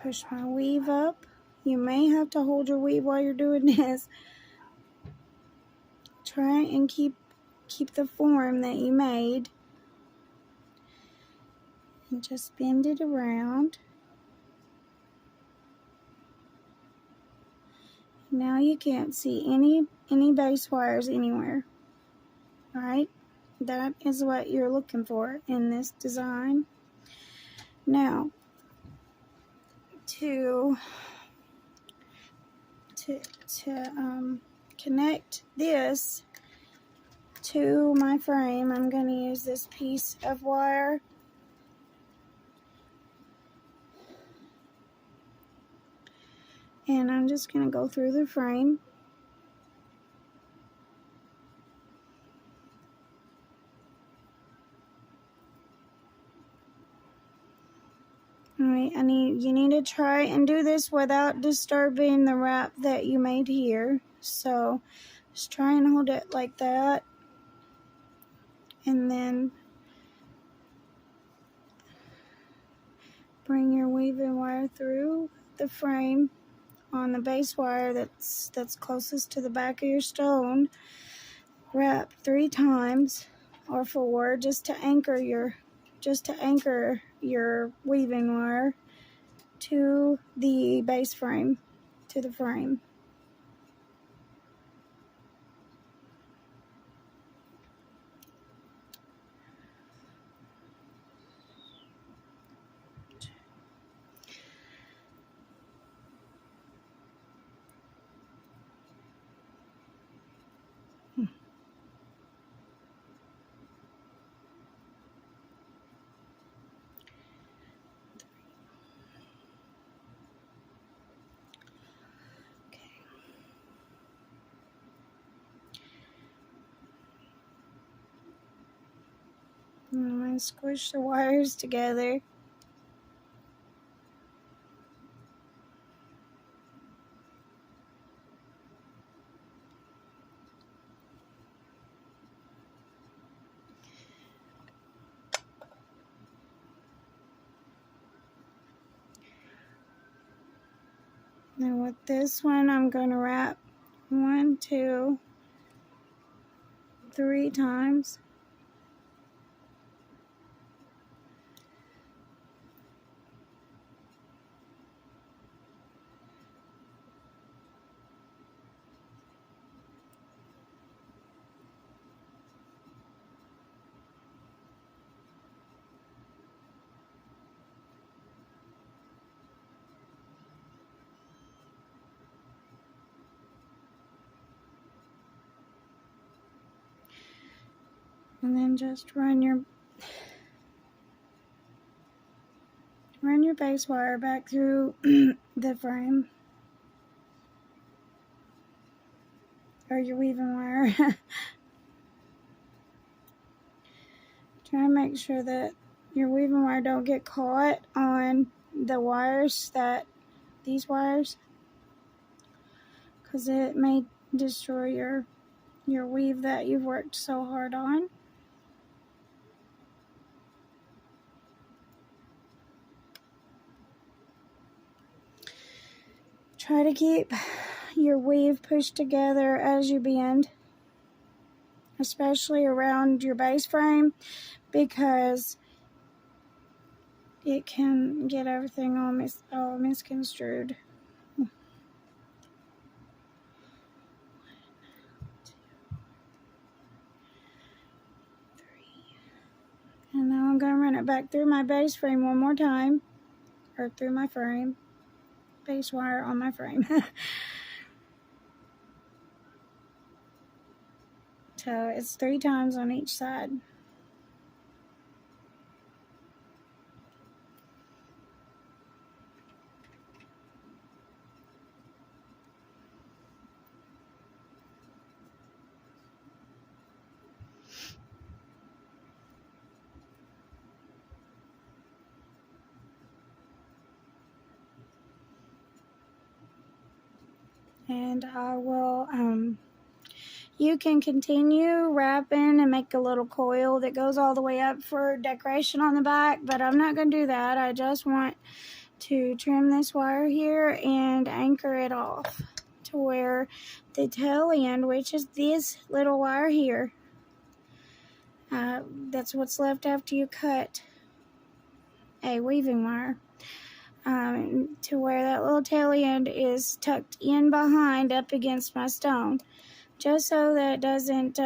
Push my weave up. You may have to hold your weave while you're doing this. Try and keep the form that you made. And just bend it around. Now you can't see any base wires anywhere. Alright? That is what you're looking for in this design. Now, to connect this, to my frame, I'm going to use this piece of wire. And I'm just going to go through the frame. Alright, you need to try and do this without disturbing the wrap that you made here. So just try and hold it like that. And then bring your weaving wire through the frame on the base wire that's closest to the back of your stone. Wrap 3 times or 4 just to anchor your weaving wire to the base frame, to the frame. I'm going to squish the wires together. Now with this one, I'm going to wrap 1, 2, 3 times. And then just run your base wire back through the frame, or your weaving wire. Try and make sure that your weaving wire don't get caught on the wires, these wires, because it may destroy your weave that you've worked so hard on. Try to keep your weave pushed together as you bend, especially around your base frame, because it can get everything all misconstrued. And now I'm going to run it back through my base frame one more time, or through my frame, base wire on my frame. So it's 3 times on each side. And I will, you can continue wrapping and make a little coil that goes all the way up for decoration on the back, but I'm not going to do that. I just want to trim this wire here and anchor it off to where the tail end, which is this little wire here, that's what's left after you cut a weaving wire. To where that little tail end is tucked in behind up against my stone, just so that it doesn't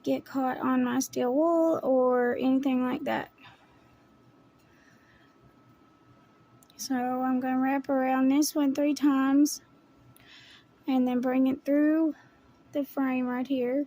get caught on my steel wool or anything like that. So I'm going to wrap around this one 3 times and then bring it through the frame right here.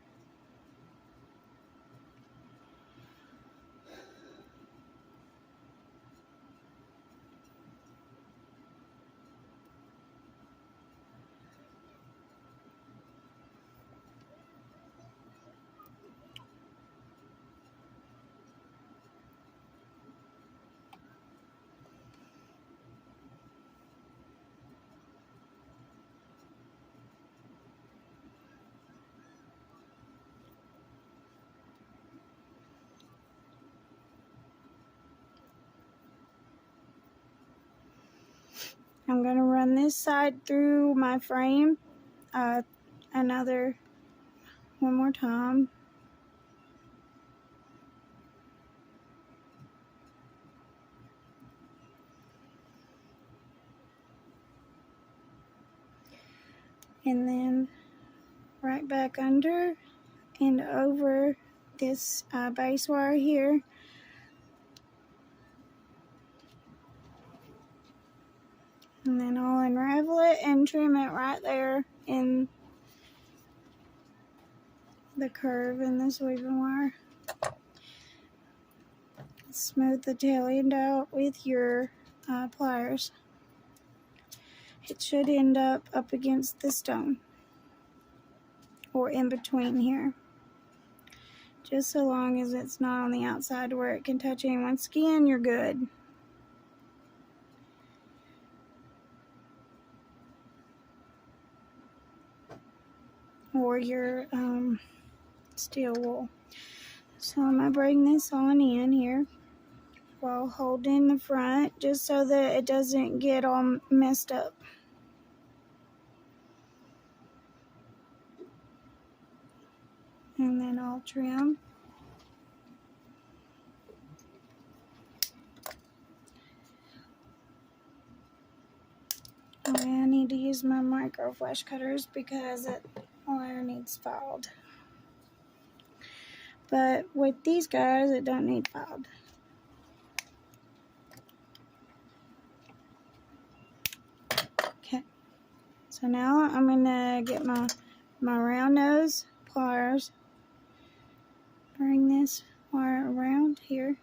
I'm going to run this side through my frame one more time. And then right back under and over this base wire here. And then I'll unravel it and trim it right there in the curve in this weaving wire. Smooth the tail end out with your pliers. It should end up against the stone or in between here. Just so long as it's not on the outside where it can touch anyone's skin, you're good. Or your steel wool. So I'm going to bring this on in here while holding the front just so that it doesn't get all messed up. And then I'll trim. Okay, I need to use my micro flash cutters because that wire needs filed. But with these guys, it don't need filed. Okay, so now I'm gonna get my round nose pliers, bring this wire around here.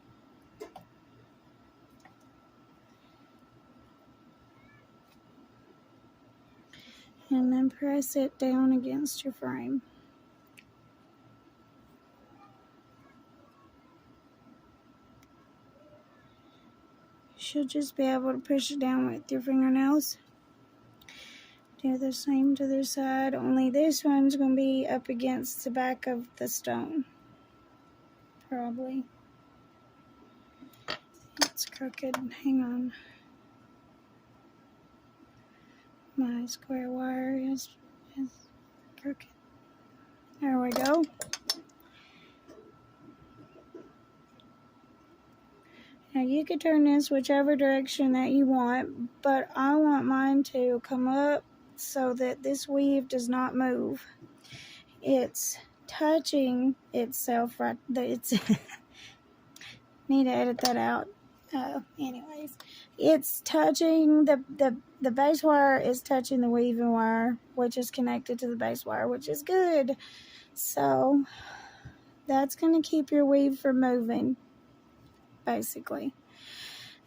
And then press it down against your frame. You should just be able to push it down with your fingernails. Do the same to the side, only this one's going to be up against the back of the stone. Probably. It's crooked. Hang on. My square wire is crooked. There we go. Now you can turn this whichever direction that you want, but I want mine to come up so that this weave does not move. It's touching itself right there. It's need to edit that out. Anyways, it's touching the base wire is touching the weaving wire, which is connected to the base wire, which is good. So that's going to keep your weave from moving, basically.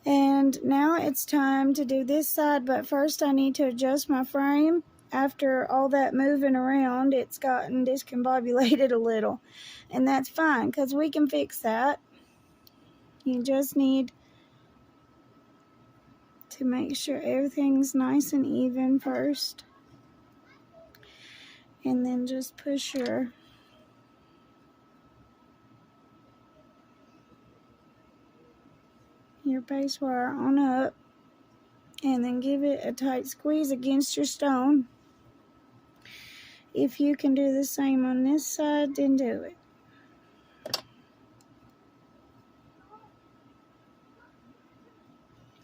And now it's time to do this side, but first I need to adjust my frame. After all that moving around, it's gotten discombobulated a little, and that's fine because we can fix that. You just need to make sure everything's nice and even first, and then just push your base wire on up, and then give it a tight squeeze against your stone. If you can do the same on this side, then do it.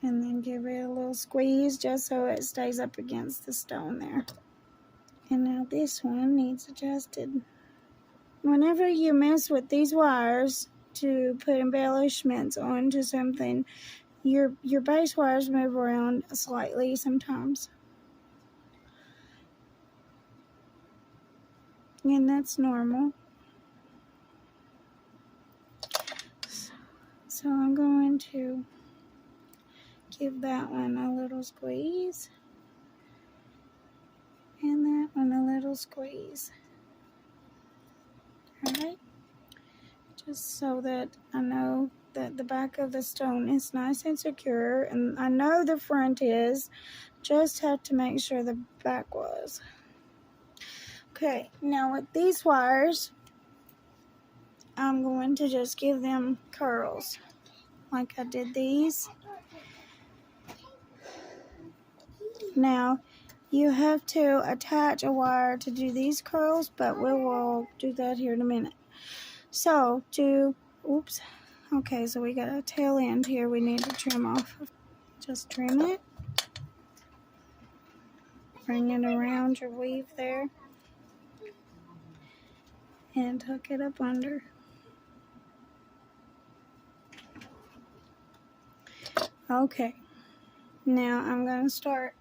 And then give it a little squeeze just so it stays up against the stone there. And now this one needs adjusted. Whenever you mess with these wires to put embellishments onto something, your base wires move around slightly sometimes. And that's normal. So I'm going to give that one a little squeeze. And that one a little squeeze. Alright? Just so that I know that the back of the stone is nice and secure. And I know the front is. Just have to make sure the back was. Okay, now with these wires, I'm going to just give them curls. Like I did these. Now, you have to attach a wire to do these curls, but we will do that here in a minute. So, oops. Okay, so we got a tail end here we need to trim off. Just trim it. Bring it around your weave there. And tuck it up under. Okay, now I'm going to start.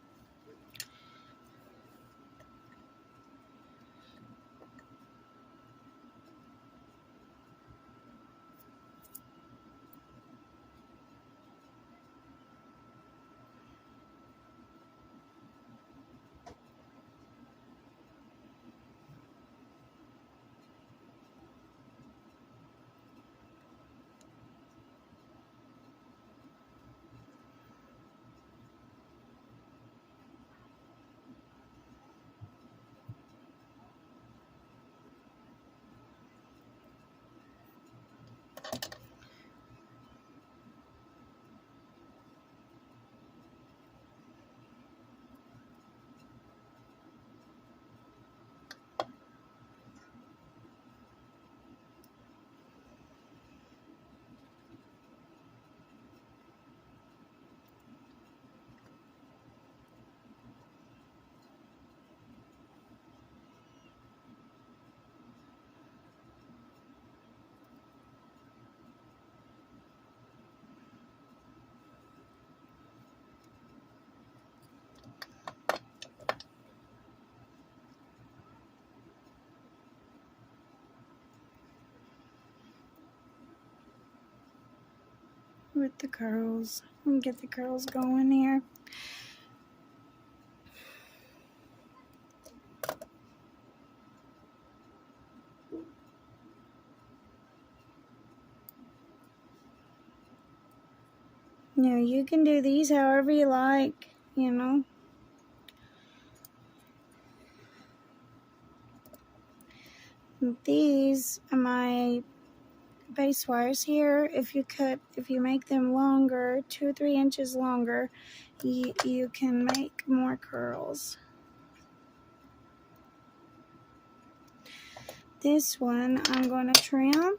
With the curls. And get the curls going here. Now you can do these however you like, you know. These are my base wires here. If you make them longer, 2 or 3 inches longer, you can make more curls. This one I'm going to trim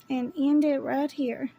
and end it right here.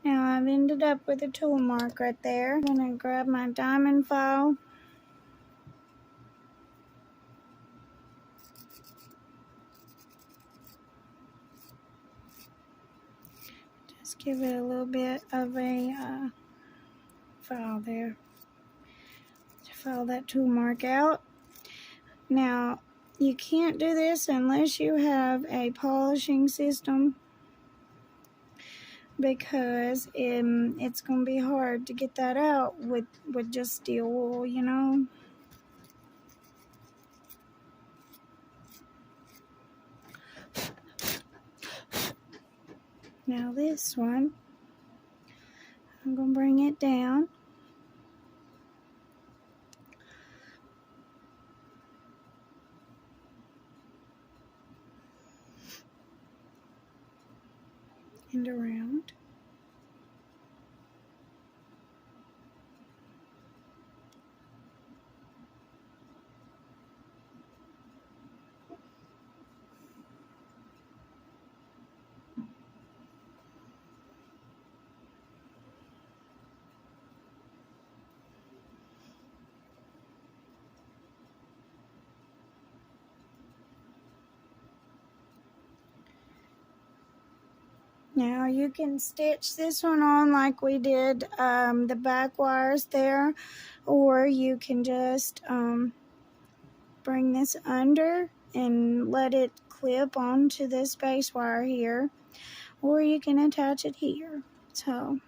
Now I've ended up with a tool mark right there. I'm going to grab my diamond file. Just give it a little bit of a file there to file that tool mark out. Now you can't do this unless you have a polishing system, because it's going to be hard to get that out with just steel wool, you know. Now this one, I'm going to bring it down. And around. Now you can stitch this one on like we did the back wires there, or you can just bring this under and let it clip onto this base wire here, or you can attach it here. So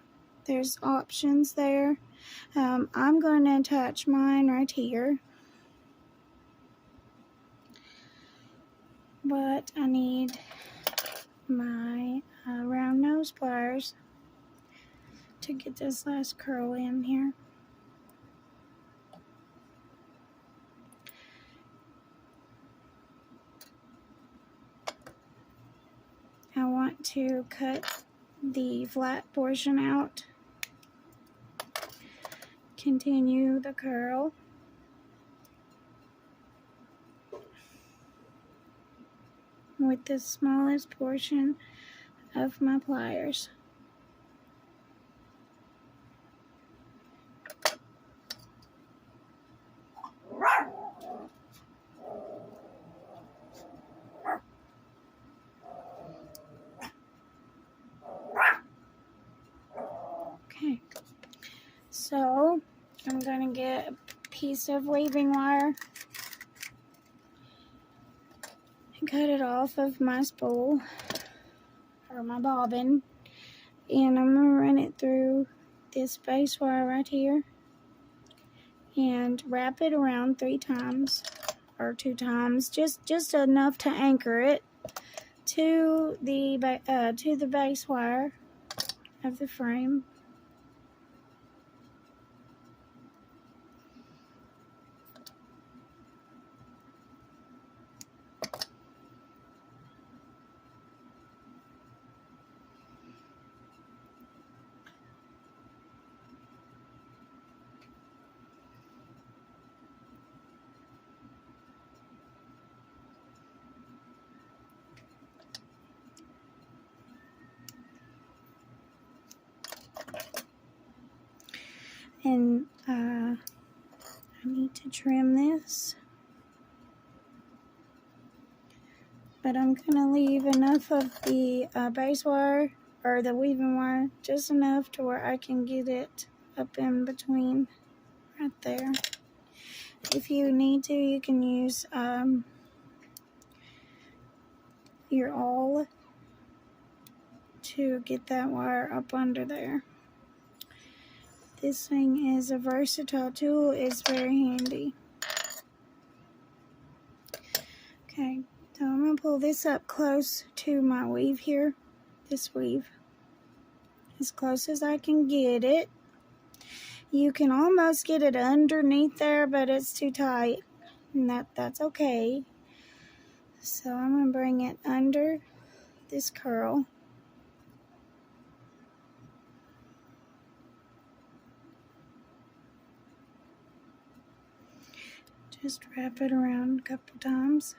there's options there. I'm going to attach mine right here, but I need my round nose pliers to get this last curl in here. I want to cut the flat portion out, continue the curl, with the smallest portion of my pliers. Okay, so I'm going to get a piece of weaving wire and cut it off of my spool or my bobbin, and I'm going to run it through this base wire right here and wrap it around 3 times or 2 times, just enough to anchor it to the base wire of the frame. And I need to trim this, but I'm going to leave enough of the base wire or the weaving wire, just enough to where I can get it up in between right there. If you need to, you can use your awl to get that wire up under there. This thing is a versatile tool. It's very handy. Okay, so I'm going to pull this up close to my weave here. This weave. As close as I can get it. You can almost get it underneath there, but it's too tight. And that's okay. So I'm going to bring it under this curl. Just wrap it around a couple times.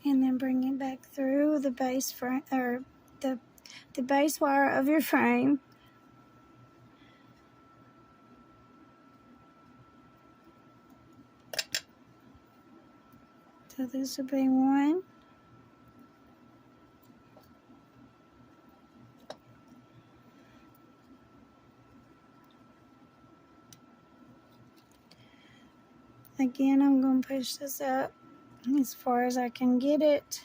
And then bring it back through the base frame, or the base wire of your frame. So this will be one. Again, I'm going to push this up as far as I can get it.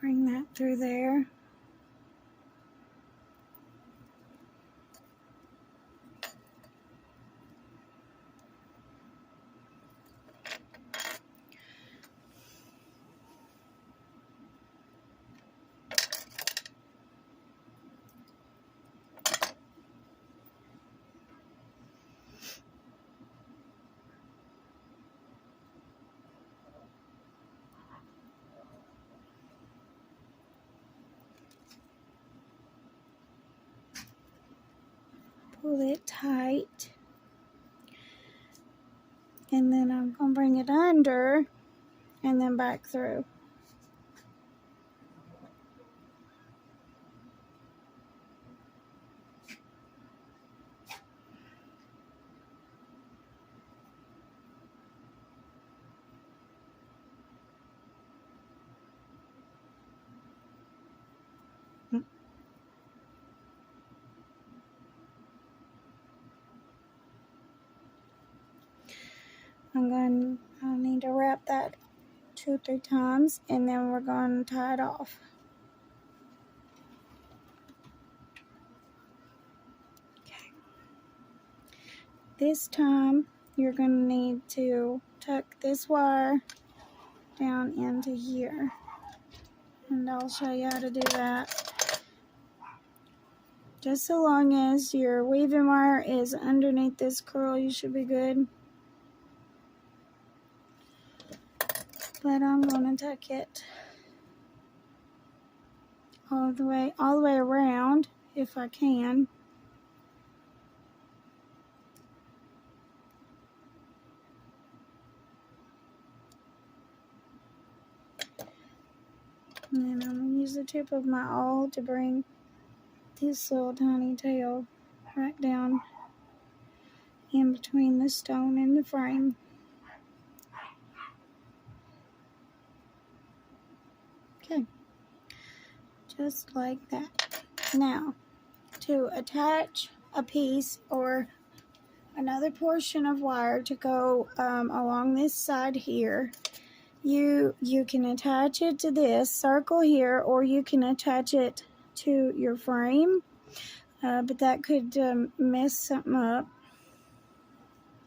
Bring that through there. Pull it tight. And then I'm going to bring it under and then back through. I need to wrap that 2 or 3 times, and then we're going to tie it off. Okay. This time, you're going to need to tuck this wire down into here. And I'll show you how to do that. Just so long as your weaving wire is underneath this curl, you should be good. But I'm going to tuck it all the way around if I can. And then I'm going to use the tip of my awl to bring this little tiny tail right down in between the stone and the frame. Okay, just like that. Now, to attach a piece or another portion of wire to go along this side here, you can attach it to this circle here, or you can attach it to your frame, but that could mess something up.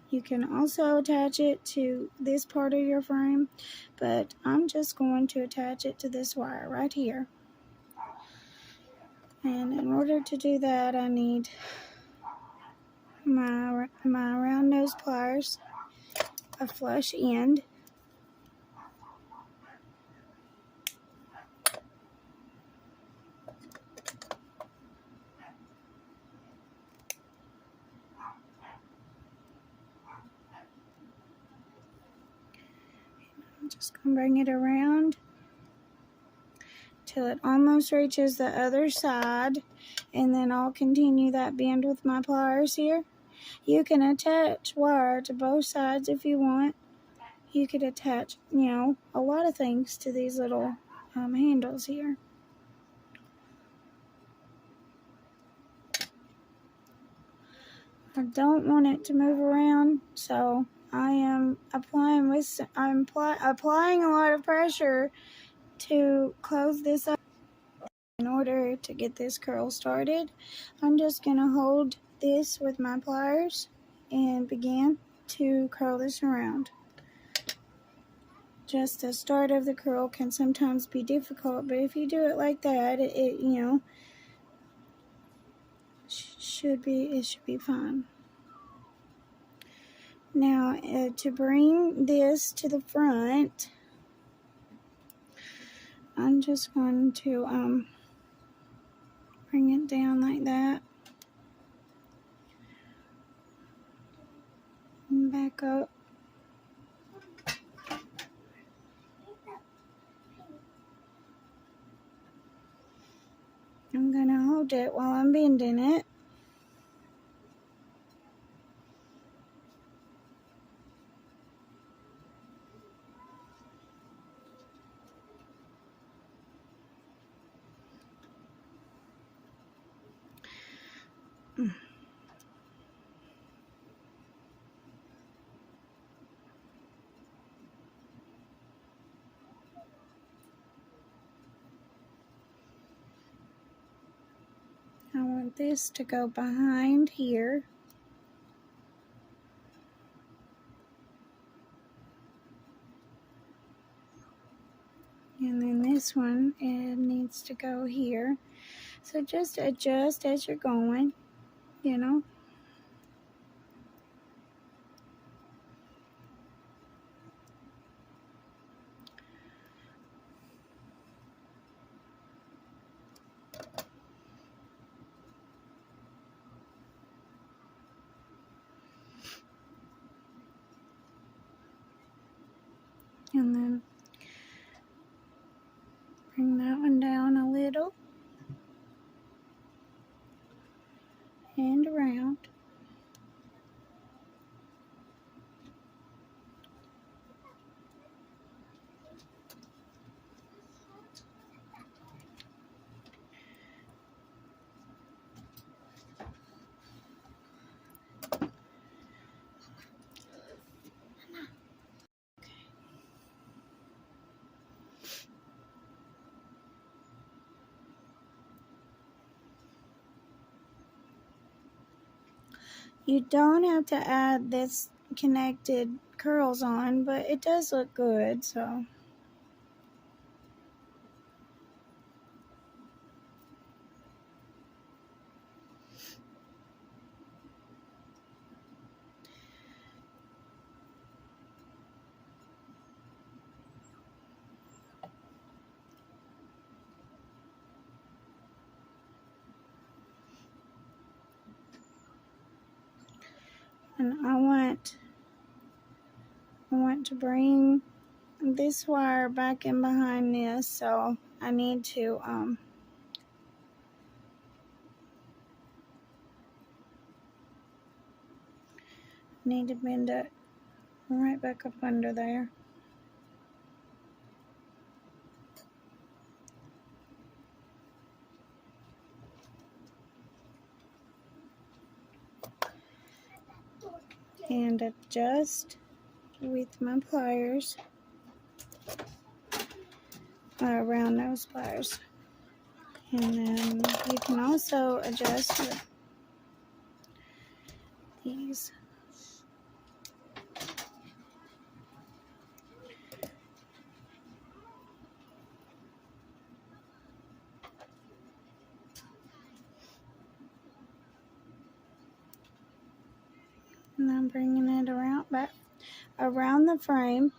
You can also attach it to this part of your frame, but I'm just going to attach it to this wire right here. And in order to do that, I need my round nose pliers, a flush end, I'm just going to bring it around till it almost reaches the other side, and then I'll continue that bend with my pliers here. You can attach wire to both sides if you want. You could attach, a lot of things to these little handles here. I don't want it to move around, so I am applying a lot of pressure to close this up. In order to get this curl started, I'm just going to hold this with my pliers and begin to curl this around. Just the start of the curl can sometimes be difficult, but if you do it like that, it should be fine. Now, to bring this to the front, I'm just going to bring it down like that and back up. I'm going to hold it while I'm bending it. want this to go behind here. And then this one, it needs to go here. So just adjust as you're going, you know. And then bring that one down a little and around. You don't have to add this connected curls on, but it does look good, so. And I want to bring this wire back in behind this, so I need to bend it right back up under there. And adjust with my pliers around those pliers. And then you can also adjust with these. And I'm bringing it around back around the frame.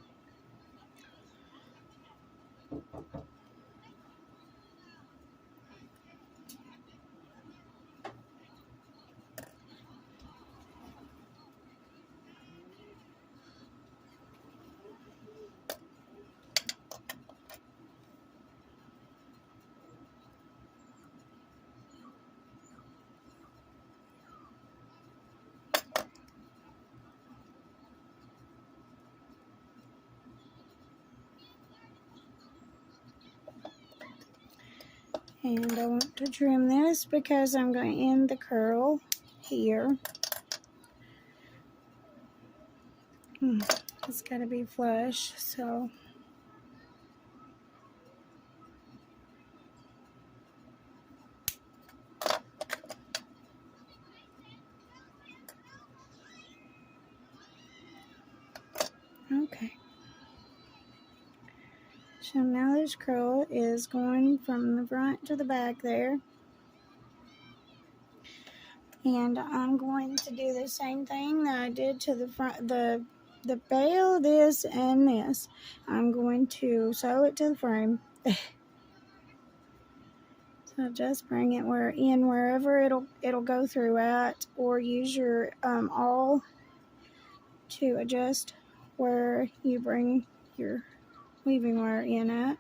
And I want to trim this because I'm going to end the curl here. It's got to be flush, so. Okay. So now this curl is going from the front to the back there. And I'm going to do the same thing that I did to the front, the bail, this and this. I'm going to sew it to the frame. So just bring it wherever it'll go through at, or use your awl to adjust where you bring your weaving wire in at.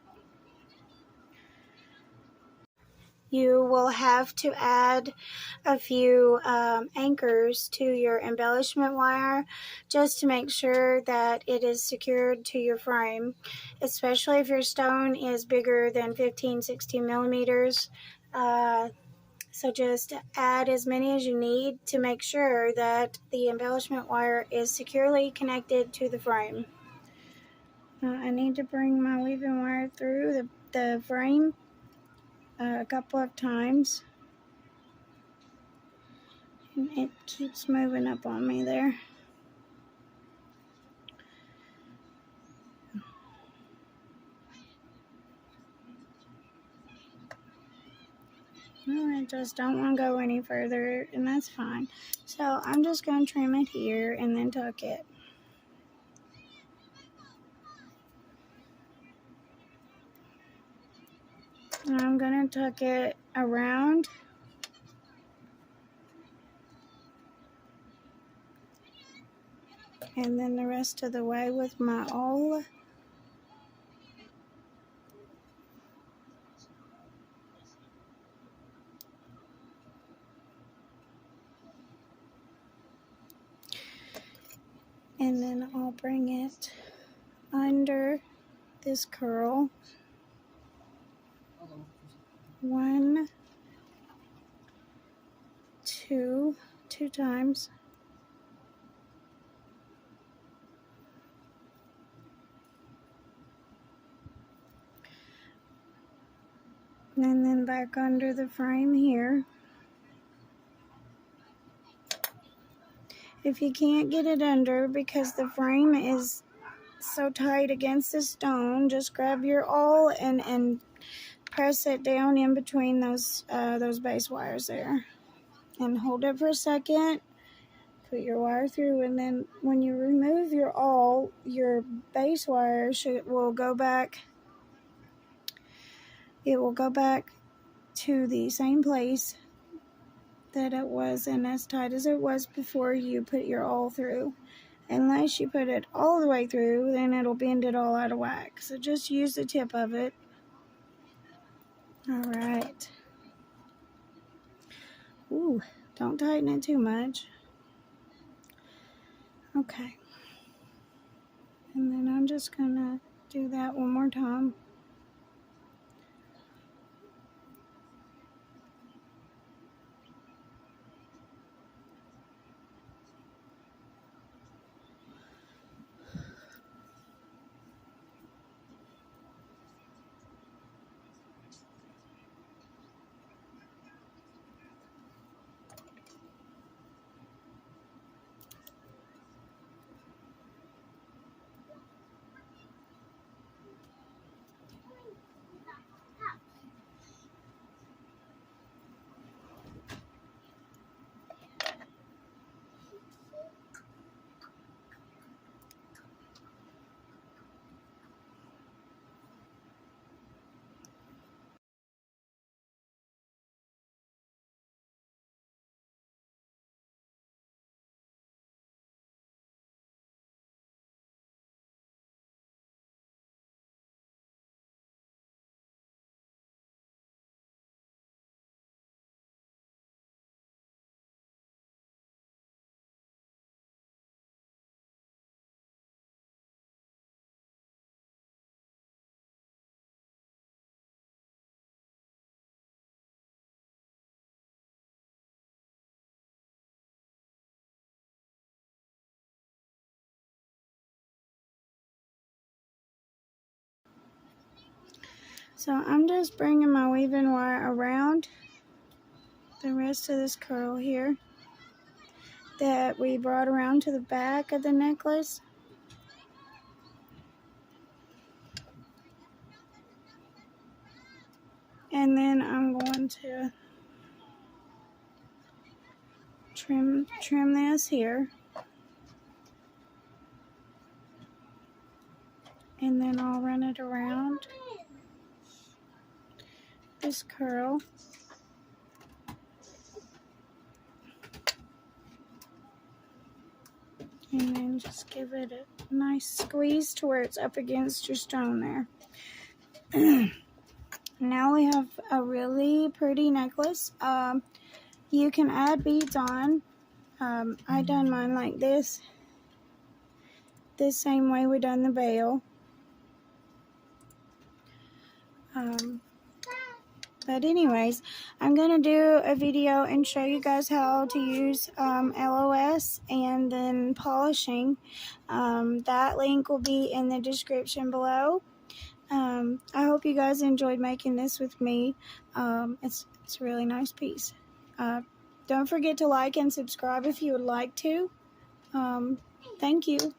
You will have to add a few anchors to your embellishment wire just to make sure that it is secured to your frame, especially if your stone is bigger than 15-16 millimeters. So just add as many as you need to make sure that the embellishment wire is securely connected to the frame. I need to bring my weaving wire through the frame a couple of times. And it keeps moving up on me there. Oh, I just don't want to go any further, and that's fine. So I'm just going to trim it here and then tuck it. And I'm going to tuck it around. And then the rest of the way with my awl. And then I'll bring it under this curl. 1, 2 times. And then back under the frame here. If you can't get it under because the frame is so tight against the stone, just grab your awl and press it down in between those base wires there. And hold it for a second. Put your wire through, and then when you remove your awl, your base wire will go back. It will go back to the same place that it was and as tight as it was before you put your awl through. Unless you put it all the way through, then it'll bend it all out of whack. So just use the tip of it. Alright. Ooh, don't tighten it too much. Okay. And then I'm just gonna do that one more time. So I'm just bringing my weaving wire around the rest of this curl here that we brought around to the back of the necklace. And then I'm going to trim this here. And then I'll run it around this curl. And then just give it a nice squeeze to where it's up against your stone there. Now we have a really pretty necklace. You can add beads on. I done mine like this. This same way we done the veil. But anyways, I'm going to do a video and show you guys how to use LOS and then polishing. That link will be in the description below. I hope you guys enjoyed making this with me. It's a really nice piece. Don't forget to like and subscribe if you would like to. Thank you.